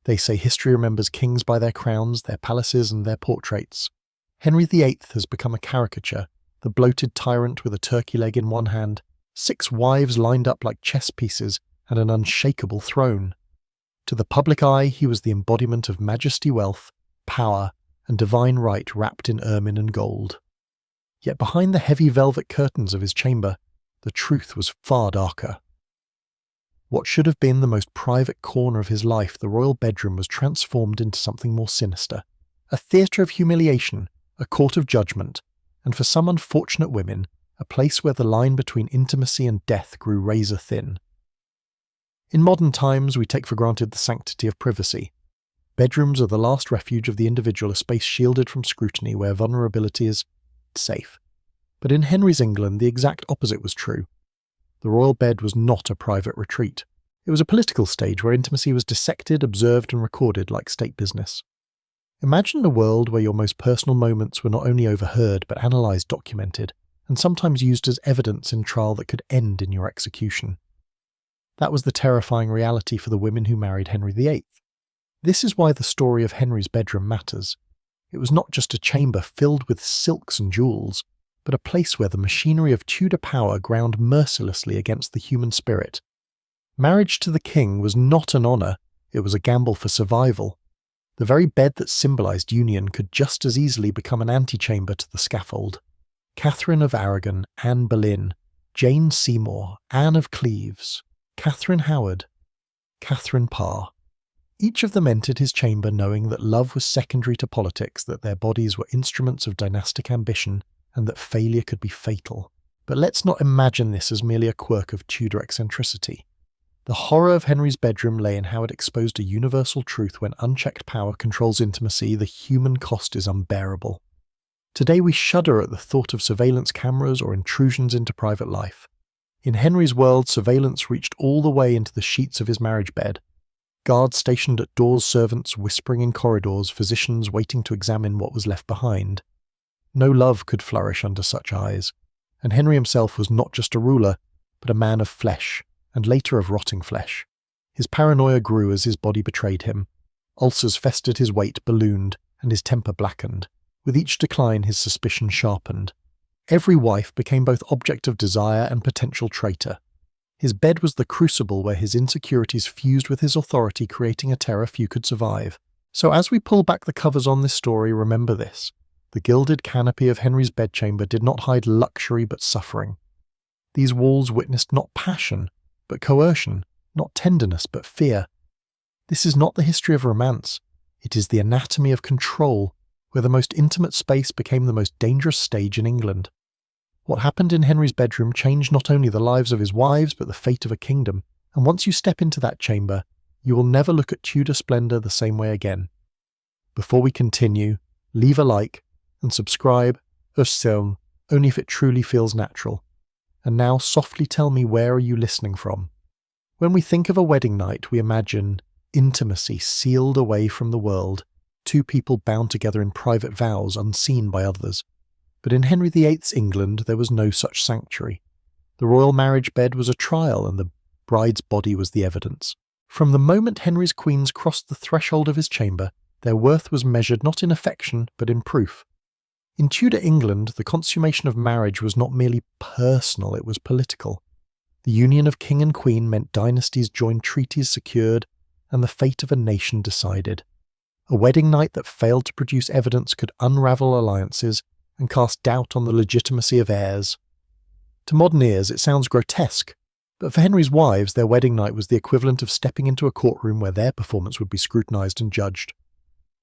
They say history remembers kings by their crowns, their palaces, and their portraits. Henry VIII has become a caricature, the bloated tyrant with a turkey leg in one hand, 6 wives lined up like chess pieces, and an unshakable throne. To the public eye, he was the embodiment of majesty, wealth, power, and divine right wrapped in ermine and gold. Yet behind the heavy velvet curtains of his chamber, the truth was far darker. What should have been the most private corner of his life, the royal bedroom, was transformed into something more sinister. A theatre of humiliation, a court of judgment, and for some unfortunate women, a place where the line between intimacy and death grew razor thin. In modern times, we take for granted the sanctity of privacy. Bedrooms are the last refuge of the individual, a space shielded from scrutiny where vulnerability is safe. But in Henry's England, the exact opposite was true. The royal bed was not a private retreat. It was a political stage where intimacy was dissected, observed, and recorded like state business. Imagine a world where your most personal moments were not only overheard but analysed, documented, and sometimes used as evidence in trial that could end in your execution. That was the terrifying reality for the women who married Henry VIII. This is why the story of Henry's bedroom matters. It was not just a chamber filled with silks and jewels, but a place where the machinery of Tudor power ground mercilessly against the human spirit. Marriage to the king was not an honour, it was a gamble for survival. The very bed that symbolised union could just as easily become an antechamber to the scaffold. Catherine of Aragon, Anne Boleyn, Jane Seymour, Anne of Cleves, Catherine Howard, Catherine Parr. Each of them entered his chamber knowing that love was secondary to politics, that their bodies were instruments of dynastic ambition, and that failure could be fatal. But let's not imagine this as merely a quirk of Tudor eccentricity. The horror of Henry's bedroom lay in how it exposed a universal truth: when unchecked power controls intimacy, the human cost is unbearable. Today we shudder at the thought of surveillance cameras or intrusions into private life. In Henry's world, surveillance reached all the way into the sheets of his marriage bed. Guards stationed at doors, servants whispering in corridors, physicians waiting to examine what was left behind. No love could flourish under such eyes, and Henry himself was not just a ruler, but a man of flesh, and later of rotting flesh. His paranoia grew as his body betrayed him. Ulcers festered, his weight ballooned, and his temper blackened. With each decline, his suspicion sharpened. Every wife became both object of desire and potential traitor. His bed was the crucible where his insecurities fused with his authority, creating a terror few could survive. So as we pull back the covers on this story, remember this. The gilded canopy of Henry's bedchamber did not hide luxury but suffering. These walls witnessed not passion, but coercion, not tenderness, but fear. This is not the history of romance. It is the anatomy of control, where the most intimate space became the most dangerous stage in England. What happened in Henry's bedroom changed not only the lives of his wives, but the fate of a kingdom. And once you step into that chamber, you will never look at Tudor splendour the same way again. Before we continue, leave a like, and subscribe, unsettling, only if it truly feels natural. And now softly tell me, where are you listening from? When we think of a wedding night, we imagine intimacy sealed away from the world, 2 people bound together in private vows unseen by others. But in Henry VIII's England there was no such sanctuary. The royal marriage bed was a trial, and the bride's body was the evidence. From the moment Henry's queens crossed the threshold of his chamber, their worth was measured not in affection but in proof. In Tudor England, the consummation of marriage was not merely personal, it was political. The union of king and queen meant dynasties joined, treaties secured, and the fate of a nation decided. A wedding night that failed to produce evidence could unravel alliances and cast doubt on the legitimacy of heirs. To modern ears, it sounds grotesque, but for Henry's wives, their wedding night was the equivalent of stepping into a courtroom where their performance would be scrutinised and judged.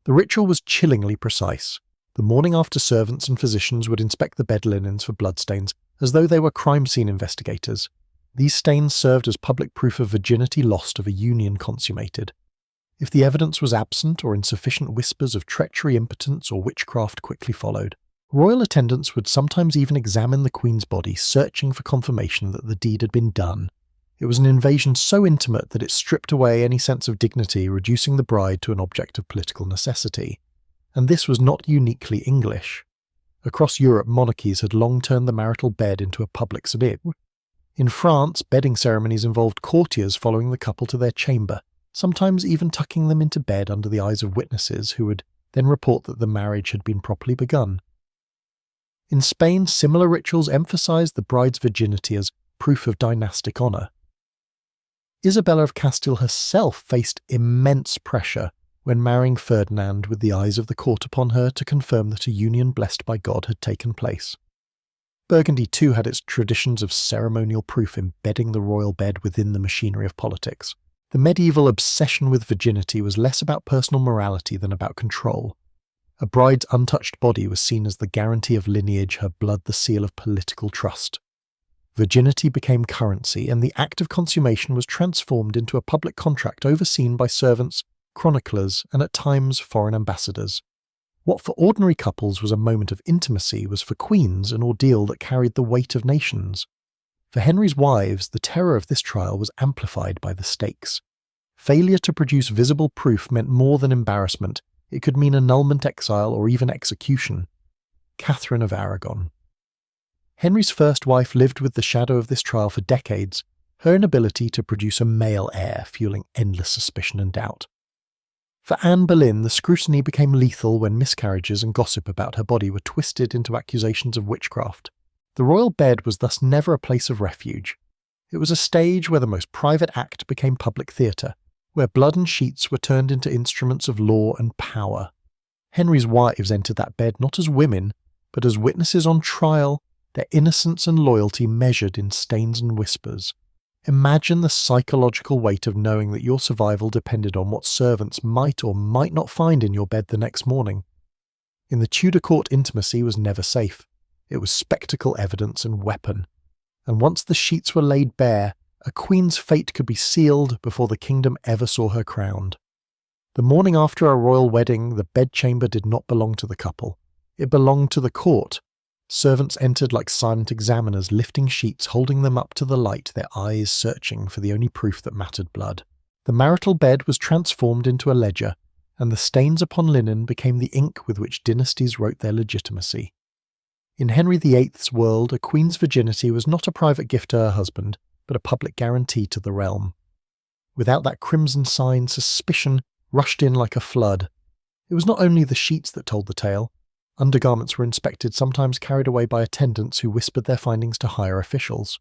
The ritual was chillingly precise. The morning after, servants and physicians would inspect the bed linens for bloodstains, as though they were crime scene investigators. These stains served as public proof of virginity lost, of a union consummated. If the evidence was absent, or insufficient, whispers of treachery, impotence, or witchcraft quickly followed. Royal attendants would sometimes even examine the Queen's body, searching for confirmation that the deed had been done. It was an invasion so intimate that it stripped away any sense of dignity, reducing the bride to an object of political necessity. And this was not uniquely English. Across Europe, monarchies had long turned the marital bed into a public exhibit. In France, bedding ceremonies involved courtiers following the couple to their chamber, sometimes even tucking them into bed under the eyes of witnesses who would then report that the marriage had been properly begun. In Spain, similar rituals emphasized the bride's virginity as proof of dynastic honor. Isabella of Castile herself faced immense pressure when marrying Ferdinand, with the eyes of the court upon her to confirm that a union blessed by God had taken place. Burgundy too had its traditions of ceremonial proof embedding the royal bed within the machinery of politics. The medieval obsession with virginity was less about personal morality than about control. A bride's untouched body was seen as the guarantee of lineage, her blood the seal of political trust. Virginity became currency, and the act of consummation was transformed into a public contract overseen by servants, chroniclers, and at times foreign ambassadors. What for ordinary couples was a moment of intimacy was for queens an ordeal that carried the weight of nations. For Henry's wives, the terror of this trial was amplified by the stakes. Failure to produce visible proof meant more than embarrassment. It could mean annulment, exile, or even execution. Catherine of Aragon. Henry's first wife lived with the shadow of this trial for decades, her inability to produce a male heir fueling endless suspicion and doubt. For Anne Boleyn, the scrutiny became lethal when miscarriages and gossip about her body were twisted into accusations of witchcraft. The royal bed was thus never a place of refuge. It was a stage where the most private act became public theatre, where blood and sheets were turned into instruments of law and power. Henry's wives entered that bed not as women, but as witnesses on trial, their innocence and loyalty measured in stains and whispers. Imagine the psychological weight of knowing that your survival depended on what servants might or might not find in your bed the next morning. In the Tudor court, intimacy was never safe. It was spectacle, evidence, and weapon. And once the sheets were laid bare, a queen's fate could be sealed before the kingdom ever saw her crowned. The morning after a royal wedding, the bedchamber did not belong to the couple. It belonged to the court. Servants entered like silent examiners, lifting sheets, holding them up to the light, their eyes searching for the only proof that mattered: blood. The marital bed was transformed into a ledger, and the stains upon linen became the ink with which dynasties wrote their legitimacy. In Henry VIII's world, a queen's virginity was not a private gift to her husband, but a public guarantee to the realm. Without that crimson sign, suspicion rushed in like a flood. It was not only the sheets that told the tale. Undergarments were inspected, sometimes carried away by attendants who whispered their findings to higher officials.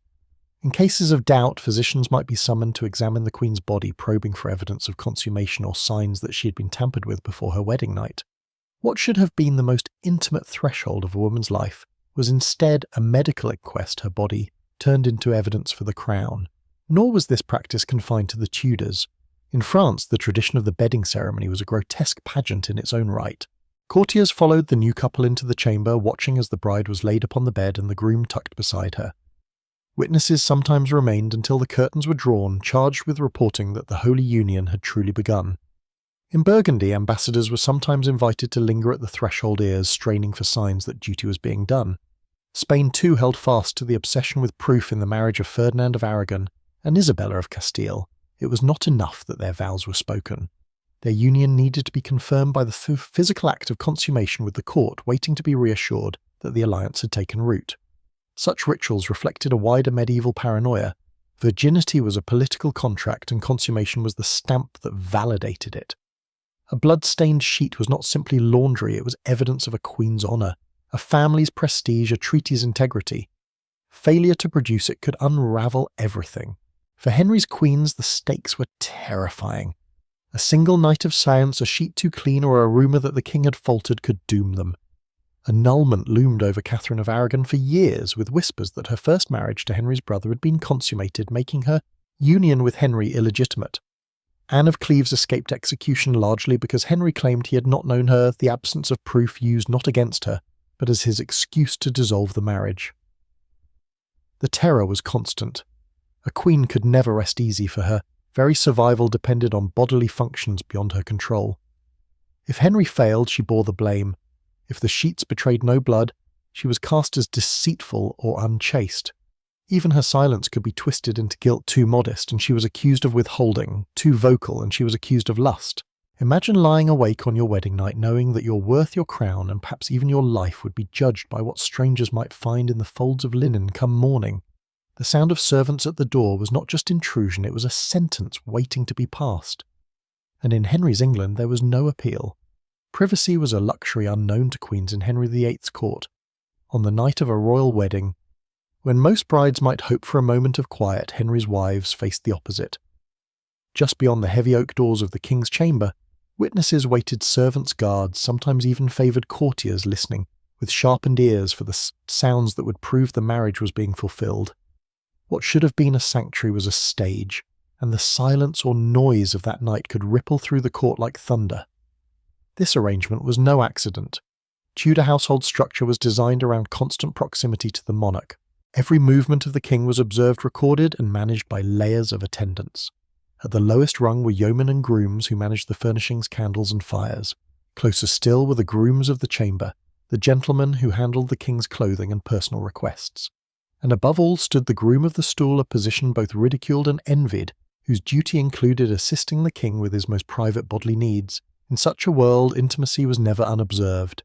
In cases of doubt, physicians might be summoned to examine the queen's body, probing for evidence of consummation or signs that she had been tampered with before her wedding night. What should have been the most intimate threshold of a woman's life was instead a medical inquest, her body turned into evidence for the crown. Nor was this practice confined to the Tudors. In France, the tradition of the bedding ceremony was a grotesque pageant in its own right. Courtiers followed the new couple into the chamber, watching as the bride was laid upon the bed and the groom tucked beside her. Witnesses sometimes remained until the curtains were drawn, charged with reporting that the holy union had truly begun. In Burgundy, ambassadors were sometimes invited to linger at the threshold ears, straining for signs that duty was being done. Spain too held fast to the obsession with proof in the marriage of Ferdinand of Aragon and Isabella of Castile. It was not enough that their vows were spoken. Their union needed to be confirmed by the physical act of consummation, with the court waiting to be reassured that the alliance had taken root. Such rituals reflected a wider medieval paranoia. Virginity was a political contract, and consummation was the stamp that validated it. A blood-stained sheet was not simply laundry, it was evidence of a queen's honour, a family's prestige, a treaty's integrity. Failure to produce it could unravel everything. For Henry's queens, the stakes were terrifying. A single night of silence, a sheet too clean, or a rumour that the king had faltered could doom them. Annulment loomed over Catherine of Aragon for years, with whispers that her first marriage to Henry's brother had been consummated, making her union with Henry illegitimate. Anne of Cleves escaped execution largely because Henry claimed he had not known her, the absence of proof used not against her, but as his excuse to dissolve the marriage. The terror was constant. A queen could never rest easy, for her very survival depended on bodily functions beyond her control. If Henry failed, she bore the blame. If the sheets betrayed no blood, she was cast as deceitful or unchaste. Even her silence could be twisted into guilt too modest, and she was accused of withholding; too vocal, and she was accused of lust. Imagine lying awake on your wedding night, knowing that your worth, your crown, and perhaps even your life would be judged by what strangers might find in the folds of linen come morning. The sound of servants at the door was not just intrusion, it was a sentence waiting to be passed. and in Henry's England there was no appeal. Privacy was a luxury unknown to queens in Henry VIII's court. On the night of a royal wedding, when most brides might hope for a moment of quiet, Henry's wives faced the opposite. Just beyond the heavy oak doors of the king's chamber, witnesses waited servants' guards, sometimes even favoured courtiers listening, with sharpened ears for the sounds that would prove the marriage was being fulfilled. What should have been a sanctuary was a stage, and the silence or noise of that night could ripple through the court like thunder. This arrangement was no accident. Tudor household structure was designed around constant proximity to the monarch. Every movement of the king was observed, recorded, and managed by layers of attendants. At the lowest rung were yeomen and grooms who managed the furnishings, candles, and fires. Closer still were the grooms of the chamber, the gentlemen who handled the king's clothing and personal requests. And above all stood the groom of the stool, a position both ridiculed and envied, whose duty included assisting the king with his most private bodily needs. In such a world, intimacy was never unobserved.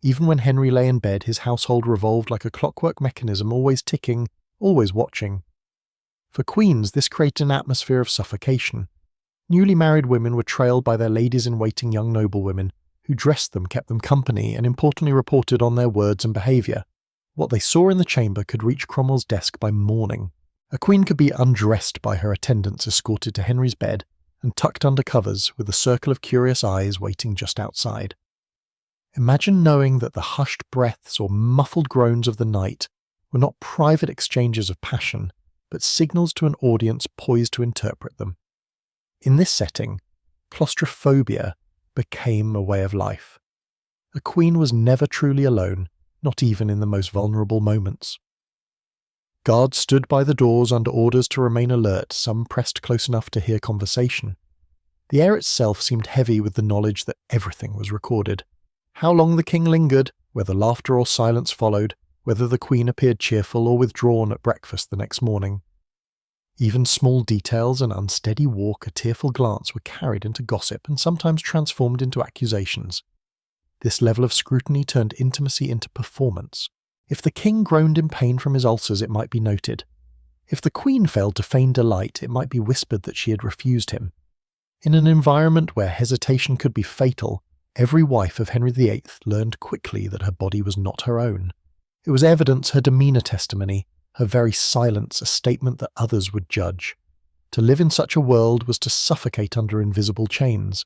Even when Henry lay in bed, his household revolved like a clockwork mechanism, always ticking, always watching. For queens, this created an atmosphere of suffocation. Newly married women were trailed by their ladies-in-waiting young noblewomen, who dressed them, kept them company, and importantly reported on their words and behaviour. What they saw in the chamber could reach Cromwell's desk by morning. A queen could be undressed by her attendants escorted to Henry's bed and tucked under covers, with a circle of curious eyes waiting just outside. Imagine knowing that the hushed breaths or muffled groans of the night were not private exchanges of passion, but signals to an audience poised to interpret them. In this setting, claustrophobia became a way of life. A queen was never truly alone, not even in the most vulnerable moments. Guards stood by the doors under orders to remain alert, some pressed close enough to hear conversation. The air itself seemed heavy with the knowledge that everything was recorded. How long the king lingered, whether laughter or silence followed, whether the queen appeared cheerful or withdrawn at breakfast the next morning. Even small details, an unsteady walk, a tearful glance were carried into gossip and sometimes transformed into accusations. This level of scrutiny turned intimacy into performance. If the king groaned in pain from his ulcers, it might be noted. If the queen failed to feign delight, it might be whispered that she had refused him. In an environment where hesitation could be fatal, every wife of Henry VIII learned quickly that her body was not her own. It was evidence, her demeanour testimony, her very silence a statement that others would judge. To live in such a world was to suffocate under invisible chains.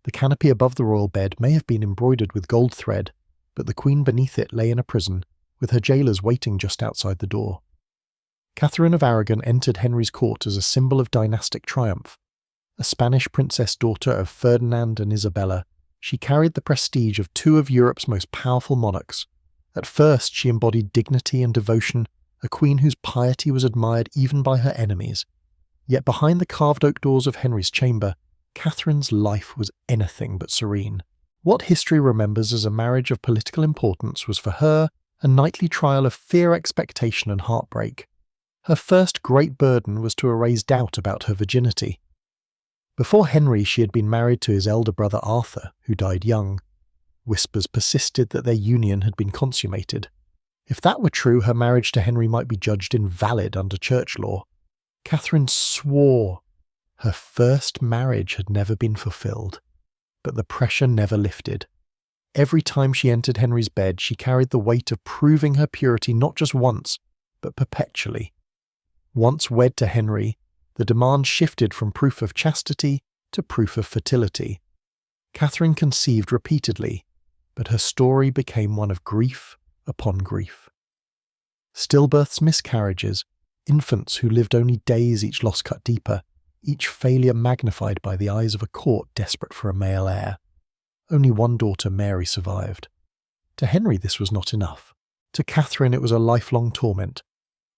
The canopy above the royal bed may have been embroidered with gold thread, but the queen beneath it lay in a prison, with her jailers waiting just outside the door. Catherine of Aragon entered Henry's court as a symbol of dynastic triumph. A Spanish princess daughter of Ferdinand and Isabella, she carried the prestige of two of Europe's most powerful monarchs. At first she embodied dignity and devotion, a queen whose piety was admired even by her enemies. Yet behind the carved oak doors of Henry's chamber, Catherine's life was anything but serene. What history remembers as a marriage of political importance was for her a nightly trial of fear, expectation, and heartbreak. Her first great burden was to erase doubt about her virginity. Before Henry, she had been married to his elder brother Arthur, who died young. Whispers persisted that their union had been consummated. If that were true, her marriage to Henry might be judged invalid under church law. Catherine swore her first marriage had never been fulfilled, but the pressure never lifted. Every time she entered Henry's bed, she carried the weight of proving her purity not just once, but perpetually. Once wed to Henry, the demand shifted from proof of chastity to proof of fertility. Catherine conceived repeatedly, but her story became one of grief upon grief. Stillbirths, miscarriages, infants who lived only days, each loss cut deeper, each failure magnified by the eyes of a court desperate for a male heir. Only one daughter, Mary, survived. To Henry this was not enough. To Catherine it was a lifelong torment.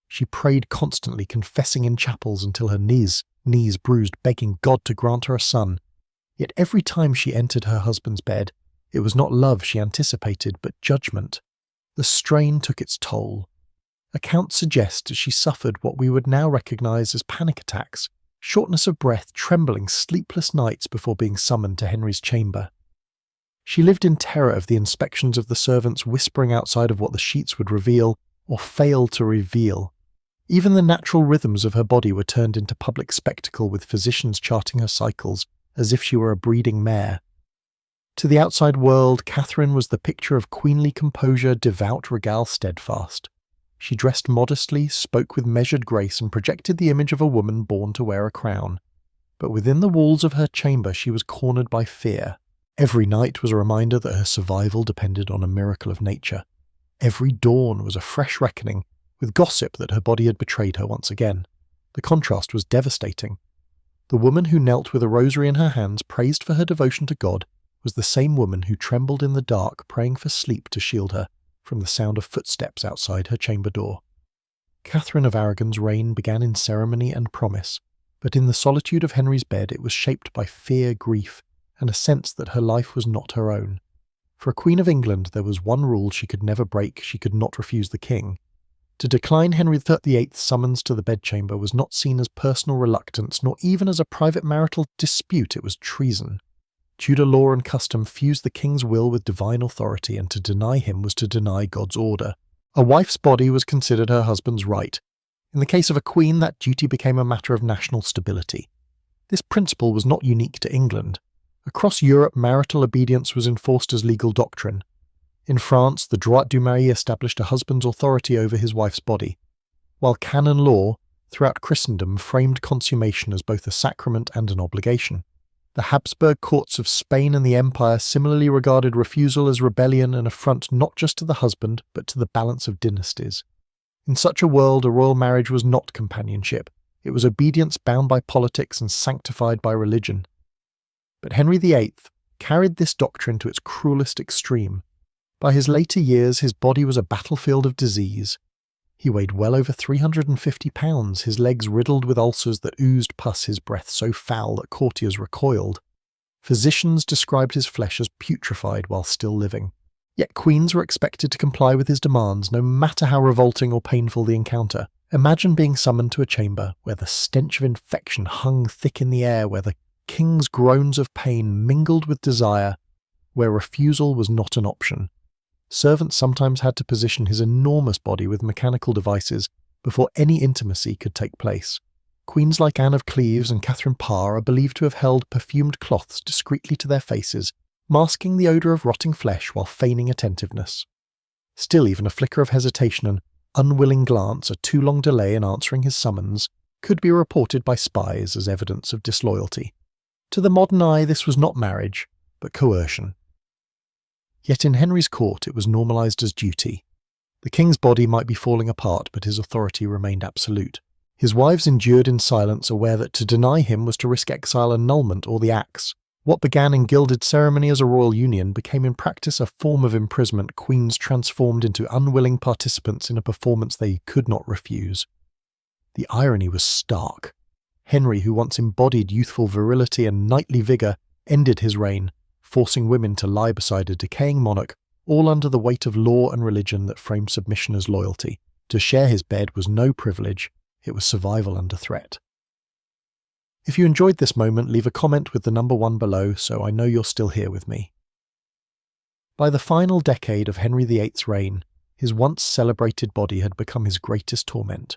She prayed constantly, confessing in chapels until her knees bruised, begging God to grant her a son. Yet every time she entered her husband's bed, it was not love she anticipated, but judgment. The strain took its toll. Accounts suggest that she suffered what we would now recognise as panic attacks, shortness of breath, trembling, sleepless nights before being summoned to Henry's chamber. She lived in terror of the inspections of the servants whispering outside of what the sheets would reveal or fail to reveal. Even the natural rhythms of her body were turned into public spectacle, with physicians charting her cycles as if she were a breeding mare. To the outside world, Catherine was the picture of queenly composure, devout regale steadfast. She dressed modestly, spoke with measured grace, and projected the image of a woman born to wear a crown. But within the walls of her chamber she was cornered by fear. Every night was a reminder that her survival depended on a miracle of nature. Every dawn was a fresh reckoning, with gossip that her body had betrayed her once again. The contrast was devastating. The woman who knelt with a rosary in her hands, praised for her devotion to God, was the same woman who trembled in the dark, praying for sleep to shield her from the sound of footsteps outside her chamber door. Catherine of Aragon's reign began in ceremony and promise, but in the solitude of Henry's bed it was shaped by fear, grief, and a sense that her life was not her own. For a Queen of England there was one rule she could never break: she could not refuse the king. To decline Henry VIII's summons to the bedchamber was not seen as personal reluctance, nor even as a private marital dispute. It was treason. Tudor law and custom fused the king's will with divine authority, and to deny him was to deny God's order. A wife's body was considered her husband's right. In the case of a queen, that duty became a matter of national stability. This principle was not unique to England. Across Europe, marital obedience was enforced as legal doctrine. In France, the droit du mari established a husband's authority over his wife's body, while canon law, throughout Christendom, framed consummation as both a sacrament and an obligation. The Habsburg courts of Spain and the Empire similarly regarded refusal as rebellion and affront not just to the husband, but to the balance of dynasties. In such a world, a royal marriage was not companionship. It was obedience bound by politics and sanctified by religion. But Henry VIII carried this doctrine to its cruelest extreme. By his later years, his body was a battlefield of disease. He weighed well over 350 pounds, his legs riddled with ulcers that oozed pus, his breath so foul that courtiers recoiled. Physicians described his flesh as putrefied while still living. Yet queens were expected to comply with his demands, no matter how revolting or painful the encounter. Imagine being summoned to a chamber where the stench of infection hung thick in the air, where the king's groans of pain mingled with desire, where refusal was not an option. Servants sometimes had to position his enormous body with mechanical devices before any intimacy could take place. Queens like Anne of Cleves and Catherine Parr are believed to have held perfumed cloths discreetly to their faces, masking the odour of rotting flesh while feigning attentiveness. Still, even a flicker of hesitation, an unwilling glance, a too long delay in answering his summons, could be reported by spies as evidence of disloyalty. To the modern eye, this was not marriage, but coercion. Yet in Henry's court it was normalised as duty. The king's body might be falling apart, but his authority remained absolute. His wives endured in silence, aware that to deny him was to risk exile, annulment, or the axe. What began in gilded ceremony as a royal union became in practice a form of imprisonment, queens transformed into unwilling participants in a performance they could not refuse. The irony was stark. Henry, who once embodied youthful virility and knightly vigour, ended his reign, forcing women to lie beside a decaying monarch, all under the weight of law and religion that framed submission as loyalty. To share his bed was no privilege, it was survival under threat. If you enjoyed this moment, leave a comment with the number 1 below so I know you're still here with me. By the final decade of Henry VIII's reign, his once celebrated body had become his greatest torment.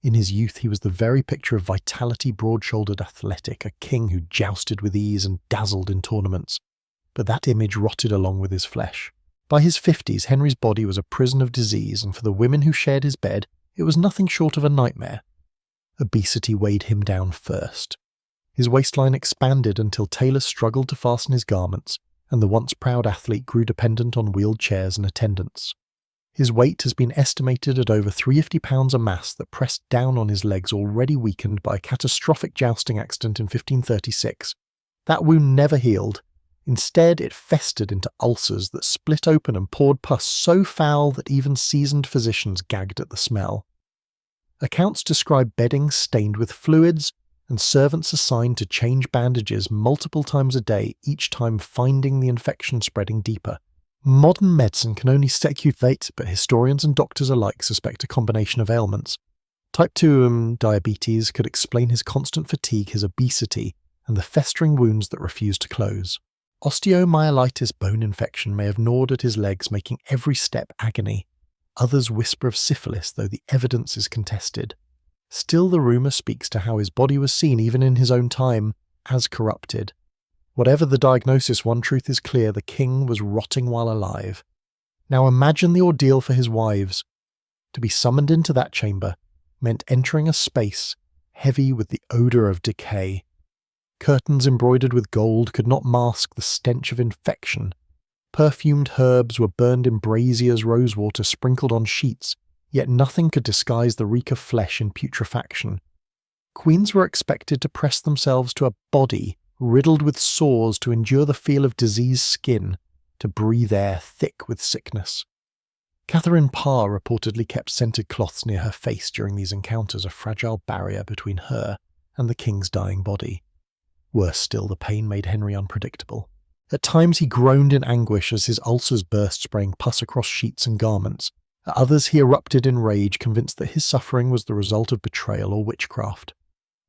In his youth he was the very picture of vitality, broad-shouldered, athletic, a king who jousted with ease and dazzled in tournaments. But that image rotted along with his flesh. By his 50s, Henry's body was a prison of disease, and for the women who shared his bed, it was nothing short of a nightmare. Obesity weighed him down first. His waistline expanded until tailors struggled to fasten his garments, and the once proud athlete grew dependent on wheeled chairs and attendants. His weight has been estimated at over 350 pounds a mass that pressed down on his legs already weakened by a catastrophic jousting accident in 1536. That wound never healed. Instead, it festered into ulcers that split open and poured pus so foul that even seasoned physicians gagged at the smell. Accounts describe bedding stained with fluids and servants assigned to change bandages multiple times a day, each time finding the infection spreading deeper. Modern medicine can only speculate, but historians and doctors alike suspect a combination of ailments. Type 2 diabetes could explain his constant fatigue, his obesity, and the festering wounds that refused to close. Osteomyelitis bone infection may have gnawed at his legs, making every step agony. Others whisper of syphilis, though the evidence is contested. Still, the rumour speaks to how his body was seen, even in his own time, as corrupted. Whatever the diagnosis, one truth is clear: the king was rotting while alive. Now imagine the ordeal for his wives. To be summoned into that chamber meant entering a space heavy with the odour of decay. Curtains embroidered with gold could not mask the stench of infection. Perfumed herbs were burned in braziers, rosewater sprinkled on sheets, yet nothing could disguise the reek of flesh in putrefaction. Queens were expected to press themselves to a body riddled with sores, to endure the feel of diseased skin, to breathe air thick with sickness. Catherine Parr reportedly kept scented cloths near her face during these encounters, a fragile barrier between her and the king's dying body. Worse still, the pain made Henry unpredictable. At times he groaned in anguish as his ulcers burst, spraying pus across sheets and garments. At others he erupted in rage, convinced that his suffering was the result of betrayal or witchcraft.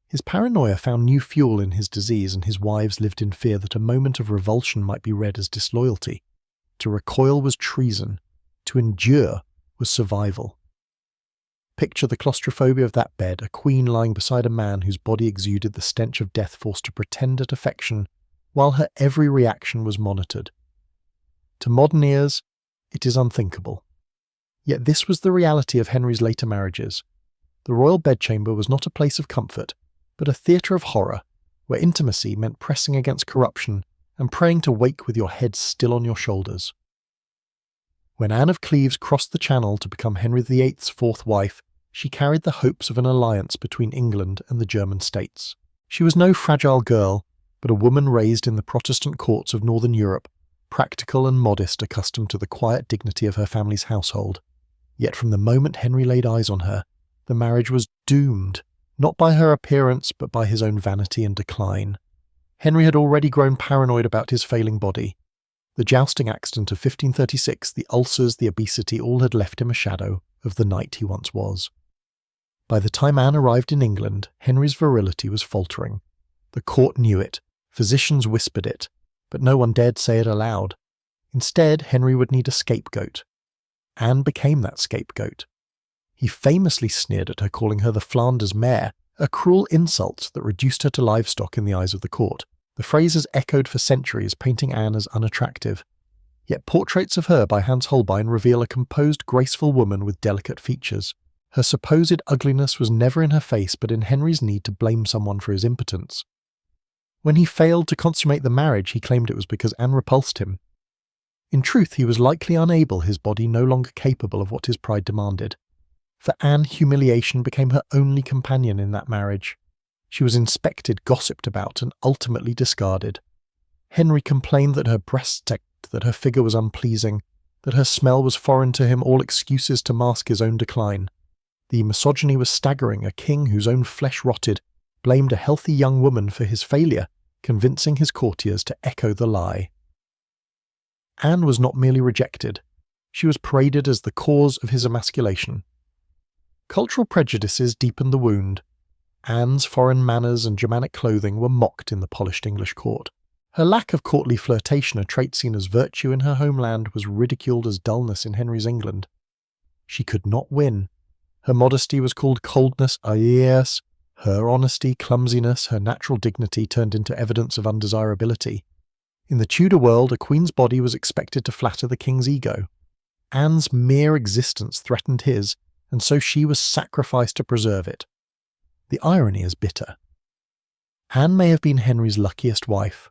His paranoia found new fuel in his disease, and his wives lived in fear that a moment of revulsion might be read as disloyalty. To recoil was treason. To endure was survival. Picture the claustrophobia of that bed, a queen lying beside a man whose body exuded the stench of death, forced to pretend at affection, while her every reaction was monitored. To modern ears, it is unthinkable. Yet this was the reality of Henry's later marriages. The royal bedchamber was not a place of comfort, but a theatre of horror, where intimacy meant pressing against corruption and praying to wake with your head still on your shoulders. When Anne of Cleves crossed the Channel to become Henry VIII's fourth wife, she carried the hopes of an alliance between England and the German states. She was no fragile girl, but a woman raised in the Protestant courts of Northern Europe, practical and modest, accustomed to the quiet dignity of her family's household. Yet from the moment Henry laid eyes on her, the marriage was doomed, not by her appearance but by his own vanity and decline. Henry had already grown paranoid about his failing body. The jousting accident of 1536, the ulcers, the obesity, all had left him a shadow of the knight he once was. By the time Anne arrived in England, Henry's virility was faltering. The court knew it, physicians whispered it, but no one dared say it aloud. Instead, Henry would need a scapegoat. Anne became that scapegoat. He famously sneered at her, calling her the Flanders mare, a cruel insult that reduced her to livestock in the eyes of the court. The phrase has echoed for centuries, painting Anne as unattractive. Yet portraits of her by Hans Holbein reveal a composed, graceful woman with delicate features. Her supposed ugliness was never in her face, but in Henry's need to blame someone for his impotence. When he failed to consummate the marriage, he claimed it was because Anne repulsed him. In truth, he was likely unable, his body no longer capable of what his pride demanded. For Anne, humiliation became her only companion in that marriage. She was inspected, gossiped about, and ultimately discarded. Henry complained that her breasts ached, that her figure was unpleasing, that her smell was foreign to him, all excuses to mask his own decline. The misogyny was staggering. A king whose own flesh rotted blamed a healthy young woman for his failure, convincing his courtiers to echo the lie. Anne was not merely rejected. She was paraded as the cause of his emasculation. Cultural prejudices deepened the wound. Anne's foreign manners and Germanic clothing were mocked in the polished English court. Her lack of courtly flirtation, a trait seen as virtue in her homeland, was ridiculed as dullness in Henry's England. She could not win. Her modesty was called coldness, yes. Her honesty, clumsiness, her natural dignity turned into evidence of undesirability. In the Tudor world, a queen's body was expected to flatter the king's ego. Anne's mere existence threatened his, and so she was sacrificed to preserve it. The irony is bitter. Anne may have been Henry's luckiest wife.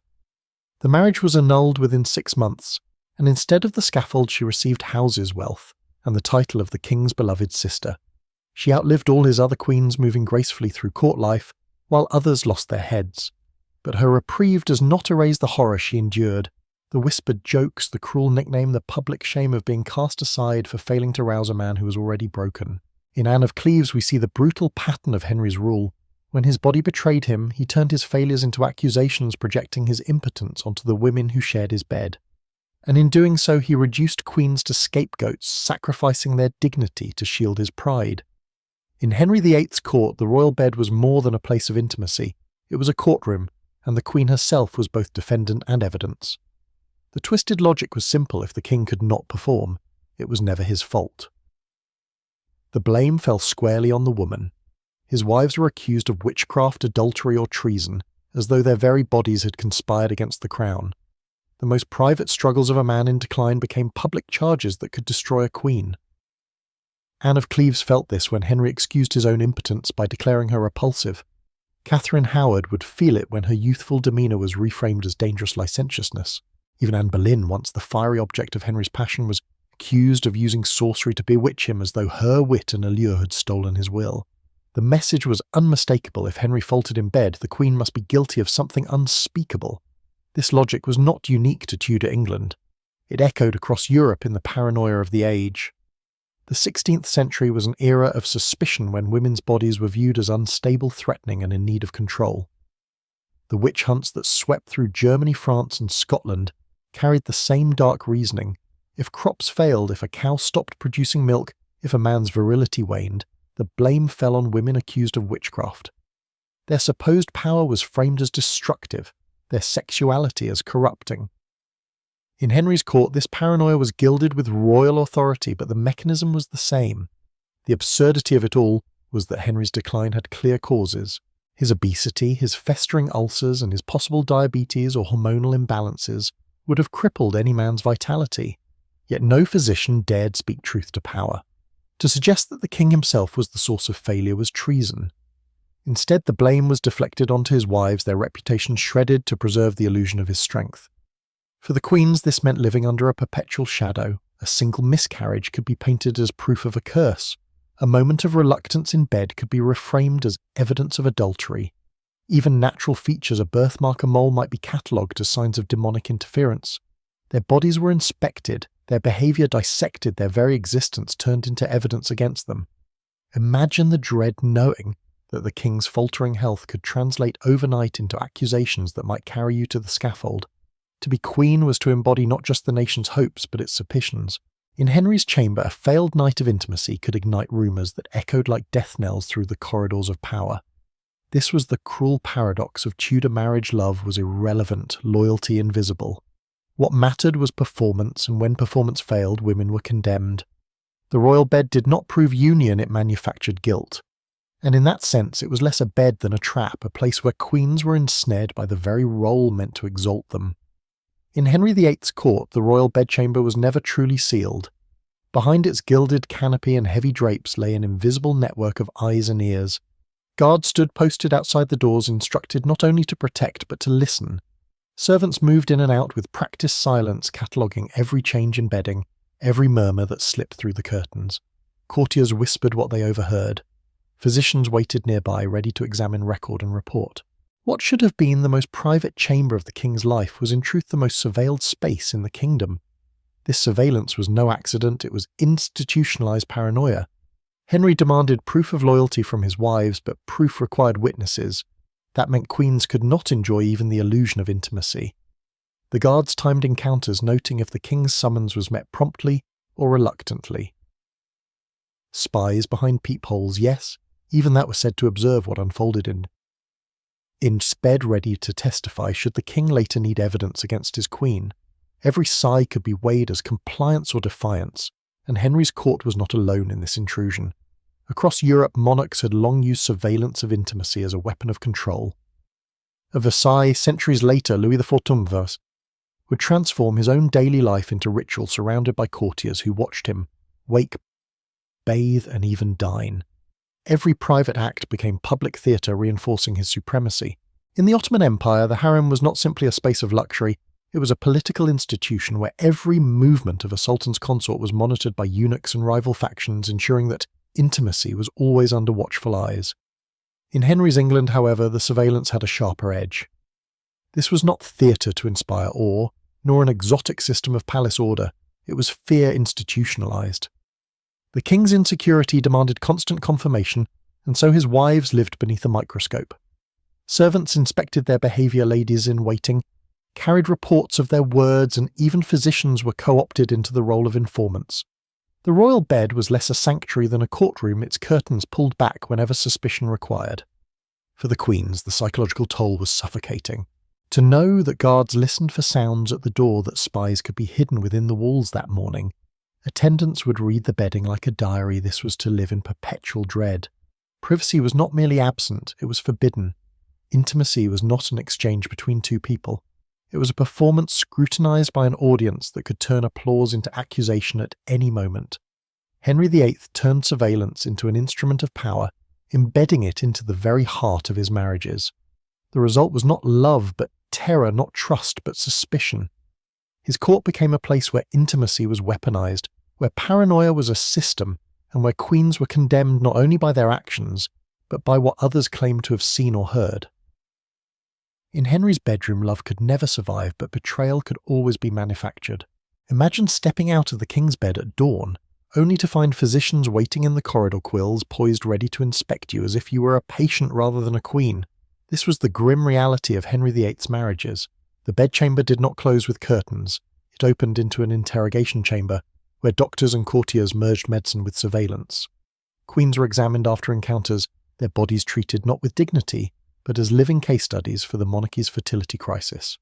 The marriage was annulled within 6 months, and instead of the scaffold she received House's wealth and the title of the king's beloved sister. She outlived all his other queens, moving gracefully through court life, while others lost their heads. But her reprieve does not erase the horror she endured, the whispered jokes, the cruel nickname, the public shame of being cast aside for failing to rouse a man who was already broken. In Anne of Cleves we see the brutal pattern of Henry's rule. When his body betrayed him, he turned his failures into accusations, projecting his impotence onto the women who shared his bed. And in doing so he reduced queens to scapegoats, sacrificing their dignity to shield his pride. In Henry VIII's court, the royal bed was more than a place of intimacy. It was a courtroom, and the queen herself was both defendant and evidence. The twisted logic was simple: if the king could not perform, it was never his fault. The blame fell squarely on the woman. His wives were accused of witchcraft, adultery, or treason, as though their very bodies had conspired against the crown. The most private struggles of a man in decline became public charges that could destroy a queen. Anne of Cleves felt this when Henry excused his own impotence by declaring her repulsive. Catherine Howard would feel it when her youthful demeanour was reframed as dangerous licentiousness. Even Anne Boleyn, once the fiery object of Henry's passion, was accused of using sorcery to bewitch him as though her wit and allure had stolen his will. The message was unmistakable. If Henry faltered in bed, the Queen must be guilty of something unspeakable. This logic was not unique to Tudor England. It echoed across Europe in the paranoia of the age. The 16th century was an era of suspicion when women's bodies were viewed as unstable, threatening, and in need of control. The witch hunts that swept through Germany, France, and Scotland carried the same dark reasoning. If crops failed, if a cow stopped producing milk, if a man's virility waned, the blame fell on women accused of witchcraft. Their supposed power was framed as destructive, their sexuality as corrupting. In Henry's court, this paranoia was gilded with royal authority, but the mechanism was the same. The absurdity of it all was that Henry's decline had clear causes. His obesity, his festering ulcers, and his possible diabetes or hormonal imbalances would have crippled any man's vitality. Yet no physician dared speak truth to power. To suggest that the king himself was the source of failure was treason. Instead, the blame was deflected onto his wives, their reputations shredded to preserve the illusion of his strength. For the queens, this meant living under a perpetual shadow. A single miscarriage could be painted as proof of a curse. A moment of reluctance in bed could be reframed as evidence of adultery. Even natural features, a birthmark, a mole, might be catalogued as signs of demonic interference. Their bodies were inspected, their behaviour dissected, their very existence turned into evidence against them. Imagine the dread knowing that the king's faltering health could translate overnight into accusations that might carry you to the scaffold. To be queen was to embody not just the nation's hopes, but its suspicions. In Henry's chamber, a failed night of intimacy could ignite rumours that echoed like death knells through the corridors of power. This was the cruel paradox of Tudor marriage. Love was irrelevant, loyalty invisible. What mattered was performance, and when performance failed, women were condemned. The royal bed did not prove union, it manufactured guilt. And in that sense, it was less a bed than a trap, a place where queens were ensnared by the very role meant to exalt them. In Henry VIII's court, the royal bedchamber was never truly sealed. Behind its gilded canopy and heavy drapes lay an invisible network of eyes and ears. Guards stood posted outside the doors, instructed not only to protect but to listen. Servants moved in and out with practiced silence, cataloguing every change in bedding, every murmur that slipped through the curtains. Courtiers whispered what they overheard. Physicians waited nearby, ready to examine record and report. What should have been the most private chamber of the king's life was in truth the most surveilled space in the kingdom. This surveillance was no accident, it was institutionalized paranoia. Henry demanded proof of loyalty from his wives, but proof required witnesses. That meant queens could not enjoy even the illusion of intimacy. The guards timed encounters, noting if the king's summons was met promptly or reluctantly. Spies behind peepholes, yes, even that was said to observe what unfolded in bed, ready to testify should the king later need evidence against his queen. Every sigh could be weighed as compliance or defiance, and Henry's court was not alone in this intrusion. Across Europe, monarchs had long used surveillance of intimacy as a weapon of control. At Versailles, centuries later, Louis XIV would transform his own daily life into ritual, surrounded by courtiers who watched him wake, bathe, and even dine. Every private act became public theatre, reinforcing his supremacy. In the Ottoman Empire, the harem was not simply a space of luxury, it was a political institution where every movement of a sultan's consort was monitored by eunuchs and rival factions, ensuring that intimacy was always under watchful eyes. In Henry's England, however, the surveillance had a sharper edge. This was not theatre to inspire awe, nor an exotic system of palace order, it was fear institutionalized. The king's insecurity demanded constant confirmation, and so his wives lived beneath a microscope. Servants inspected their behaviour, ladies in waiting carried reports of their words, and even physicians were co-opted into the role of informants. The royal bed was less a sanctuary than a courtroom, its curtains pulled back whenever suspicion required. For the queens, the psychological toll was suffocating. To know that guards listened for sounds at the door, that spies could be hidden within the walls that morning. Attendants would read the bedding like a diary. This was to live in perpetual dread. Privacy was not merely absent, it was forbidden. Intimacy was not an exchange between two people. It was a performance scrutinized by an audience that could turn applause into accusation at any moment. Henry VIII turned surveillance into an instrument of power, embedding it into the very heart of his marriages. The result was not love but terror, not trust but suspicion. His court became a place where intimacy was weaponized, where paranoia was a system, and where queens were condemned not only by their actions, but by what others claimed to have seen or heard. In Henry's bedroom, love could never survive, but betrayal could always be manufactured. Imagine stepping out of the king's bed at dawn, only to find physicians waiting in the corridor quills poised ready to inspect you as if you were a patient rather than a queen. This was the grim reality of Henry VIII's marriages. The bedchamber did not close with curtains. It opened into an interrogation chamber, where doctors and courtiers merged medicine with surveillance. Queens were examined after encounters, their bodies treated not with dignity, but as living case studies for the monarchy's fertility crisis.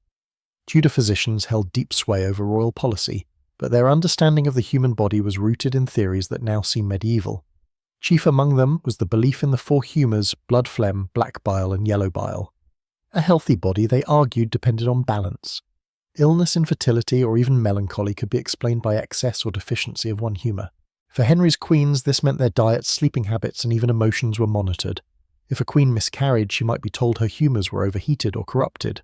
Tudor physicians held deep sway over royal policy, but their understanding of the human body was rooted in theories that now seem medieval. Chief among them was the belief in the four humours, blood phlegm, black bile and yellow bile. A healthy body, they argued, depended on balance. Illness, infertility, or even melancholy could be explained by excess or deficiency of one humour. For Henry's queens, this meant their diets, sleeping habits and even emotions were monitored. If a queen miscarried, she might be told her humours were overheated or corrupted.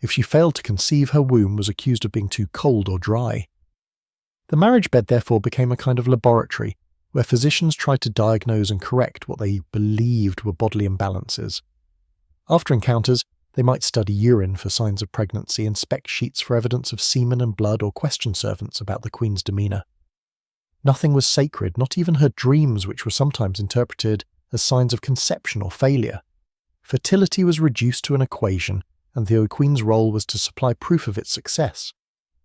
If she failed to conceive, her womb was accused of being too cold or dry. The marriage bed therefore became a kind of laboratory, where physicians tried to diagnose and correct what they believed were bodily imbalances. After encounters, they might study urine for signs of pregnancy, inspect sheets for evidence of semen and blood, or question servants about the queen's demeanour. Nothing was sacred, not even her dreams, which were sometimes interpreted as signs of conception or failure. Fertility was reduced to an equation, and the queen's role was to supply proof of its success.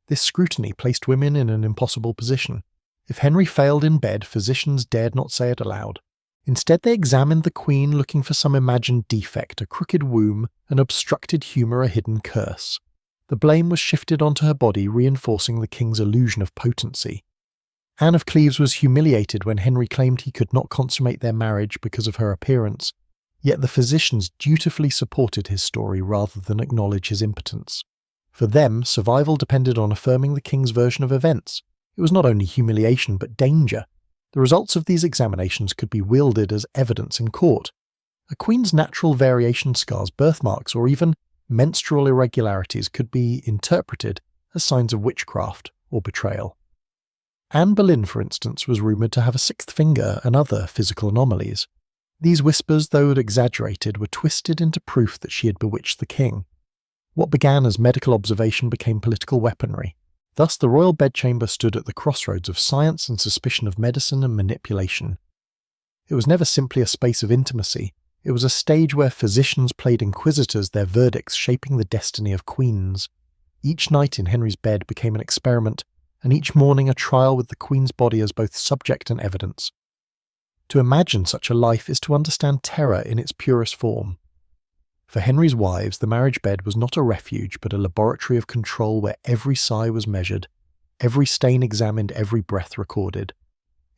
This scrutiny placed women in an impossible position. If Henry failed in bed, physicians dared not say it aloud. Instead, they examined the queen looking for some imagined defect, a crooked womb, an obstructed humour, a hidden curse. The blame was shifted onto her body, reinforcing the king's illusion of potency. Anne of Cleves was humiliated when Henry claimed he could not consummate their marriage because of her appearance, yet the physicians dutifully supported his story rather than acknowledge his impotence. For them, survival depended on affirming the king's version of events. It was not only humiliation but danger. The results of these examinations could be wielded as evidence in court. A queen's natural variation scars, birthmarks, or even menstrual irregularities could be interpreted as signs of witchcraft or betrayal. Anne Boleyn, for instance, was rumoured to have a sixth finger and other physical anomalies. These whispers, though exaggerated, were twisted into proof that she had bewitched the king. What began as medical observation became political weaponry. Thus the royal bedchamber stood at the crossroads of science and suspicion of medicine and manipulation. It was never simply a space of intimacy. It was a stage where physicians played inquisitors, their verdicts shaping the destiny of queens. Each night in Henry's bed became an experiment, and each morning a trial with the queen's body as both subject and evidence. To imagine such a life is to understand terror in its purest form. For Henry's wives, the marriage bed was not a refuge but a laboratory of control where every sigh was measured, every stain examined, every breath recorded.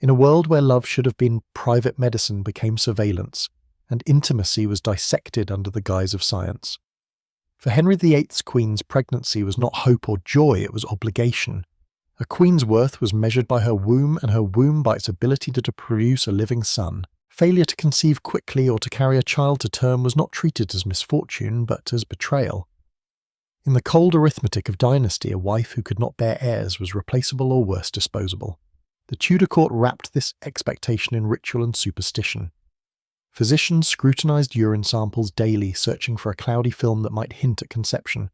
In a world where love should have been private medicine became surveillance, and intimacy was dissected under the guise of science. For Henry VIII's queen's pregnancy was not hope or joy, it was obligation. A queen's worth was measured by her womb, and her womb by its ability to produce a living son. Failure to conceive quickly or to carry a child to term was not treated as misfortune, but as betrayal. In the cold arithmetic of dynasty, a wife who could not bear heirs was replaceable or worse, disposable. The Tudor court wrapped this expectation in ritual and superstition. Physicians scrutinized urine samples daily, searching for a cloudy film that might hint at conception.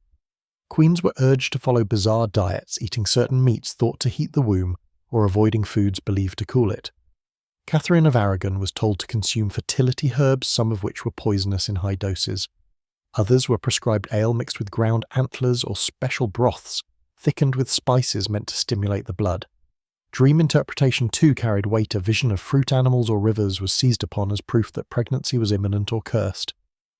Queens were urged to follow bizarre diets, eating certain meats thought to heat the womb, or avoiding foods believed to cool it. Catherine of Aragon was told to consume fertility herbs, some of which were poisonous in high doses. Others were prescribed ale mixed with ground antlers or special broths, thickened with spices meant to stimulate the blood. Dream interpretation too carried weight. A vision of fruit animals or rivers was seized upon as proof that pregnancy was imminent or cursed.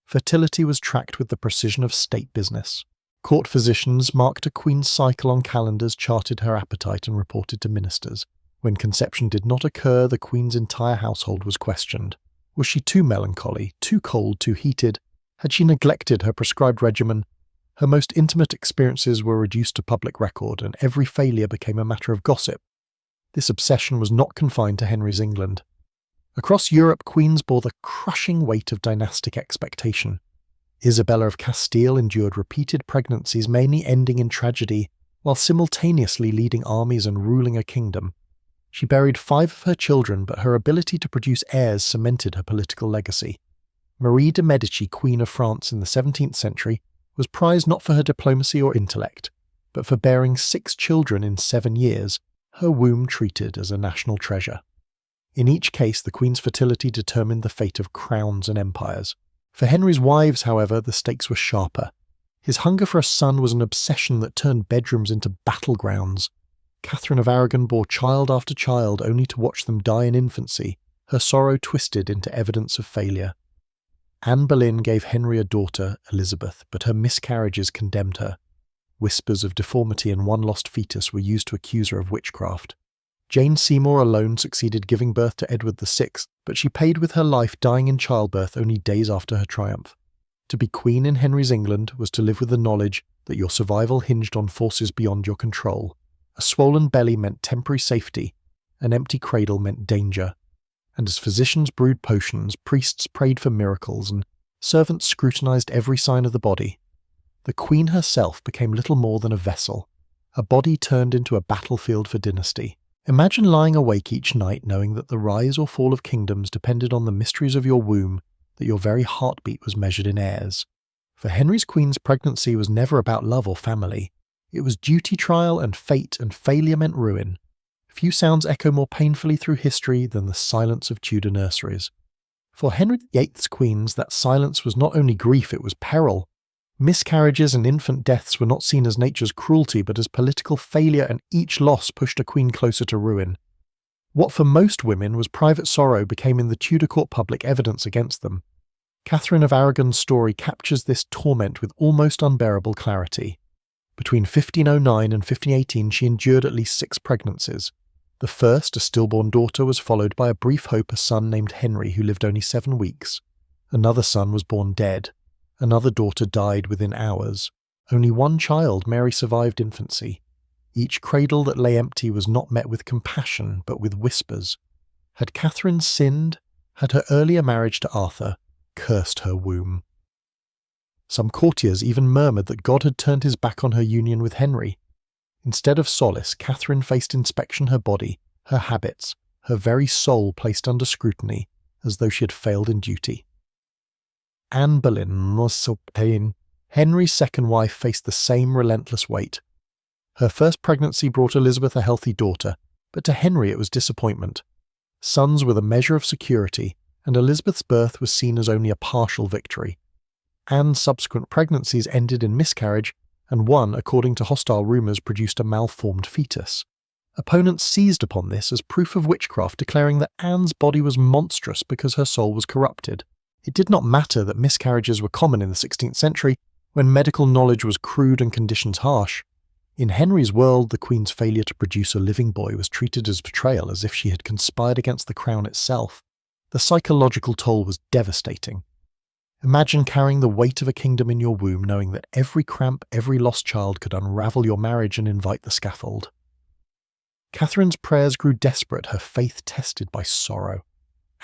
Fertility was tracked with the precision of state business. Court physicians marked a queen's cycle on calendars, charted her appetite and reported to ministers. When conception did not occur, the queen's entire household was questioned. Was she too melancholy, too cold, too heated? Had she neglected her prescribed regimen, her most intimate experiences were reduced to public record, and every failure became a matter of gossip. This obsession was not confined to Henry's England. Across Europe, queens bore the crushing weight of dynastic expectation. Isabella of Castile endured repeated pregnancies, mainly ending in tragedy, while simultaneously leading armies and ruling a kingdom. She buried 5 of her children, but her ability to produce heirs cemented her political legacy. Marie de Medici, Queen of France in the 17th century, was prized not for her diplomacy or intellect, but for bearing 6 children in 7 years, her womb treated as a national treasure. In each case, the Queen's fertility determined the fate of crowns and empires. For Henry's wives, however, the stakes were sharper. His hunger for a son was an obsession that turned bedrooms into battlegrounds. Catherine of Aragon bore child after child only to watch them die in infancy, her sorrow twisted into evidence of failure. Anne Boleyn gave Henry a daughter, Elizabeth, but her miscarriages condemned her. Whispers of deformity and one lost fetus were used to accuse her of witchcraft. Jane Seymour alone succeeded giving birth to Edward VI, but she paid with her life, dying in childbirth only days after her triumph. To be queen in Henry's England was to live with the knowledge that your survival hinged on forces beyond your control. A swollen belly meant temporary safety, an empty cradle meant danger. And as physicians brewed potions, priests prayed for miracles, and servants scrutinized every sign of the body, the queen herself became little more than a vessel, a body turned into a battlefield for dynasty. Imagine lying awake each night knowing that the rise or fall of kingdoms depended on the mysteries of your womb, that your very heartbeat was measured in heirs. For Henry's queen's pregnancy was never about love or family. It was duty trial, and fate and failure meant ruin. Few sounds echo more painfully through history than the silence of Tudor nurseries. For Henry VIII's queens, that silence was not only grief, it was peril. Miscarriages and infant deaths were not seen as nature's cruelty, but as political failure, and each loss pushed a queen closer to ruin. What for most women was private sorrow became in the Tudor court public evidence against them. Catherine of Aragon's story captures this torment with almost unbearable clarity. Between 1509 and 1518 she endured at least 6 pregnancies. The first, a stillborn daughter, was followed by a brief hope, a son named Henry who lived only 7 weeks. Another son was born dead. Another daughter died within hours. Only one child, Mary, survived infancy. Each cradle that lay empty was not met with compassion, but with whispers. Had Catherine sinned? Had her earlier marriage to Arthur cursed her womb? Some courtiers even murmured that God had turned his back on her union with Henry. Instead of solace, Catherine faced inspection, her body, her habits, her very soul placed under scrutiny, as though she had failed in duty. Anne Boleyn was so pain. Henry's second wife faced the same relentless weight. Her first pregnancy brought Elizabeth a healthy daughter, but to Henry it was disappointment. Sons were the measure of security, and Elizabeth's birth was seen as only a partial victory. Anne's subsequent pregnancies ended in miscarriage, and one, according to hostile rumours, produced a malformed fetus. Opponents seized upon this as proof of witchcraft, declaring that Anne's body was monstrous because her soul was corrupted. It did not matter that miscarriages were common in the 16th century, when medical knowledge was crude and conditions harsh. In Henry's world, the Queen's failure to produce a living boy was treated as betrayal, as if she had conspired against the crown itself. The psychological toll was devastating. Imagine carrying the weight of a kingdom in your womb, knowing that every cramp, every lost child could unravel your marriage and invite the scaffold. Catherine's prayers grew desperate, her faith tested by sorrow.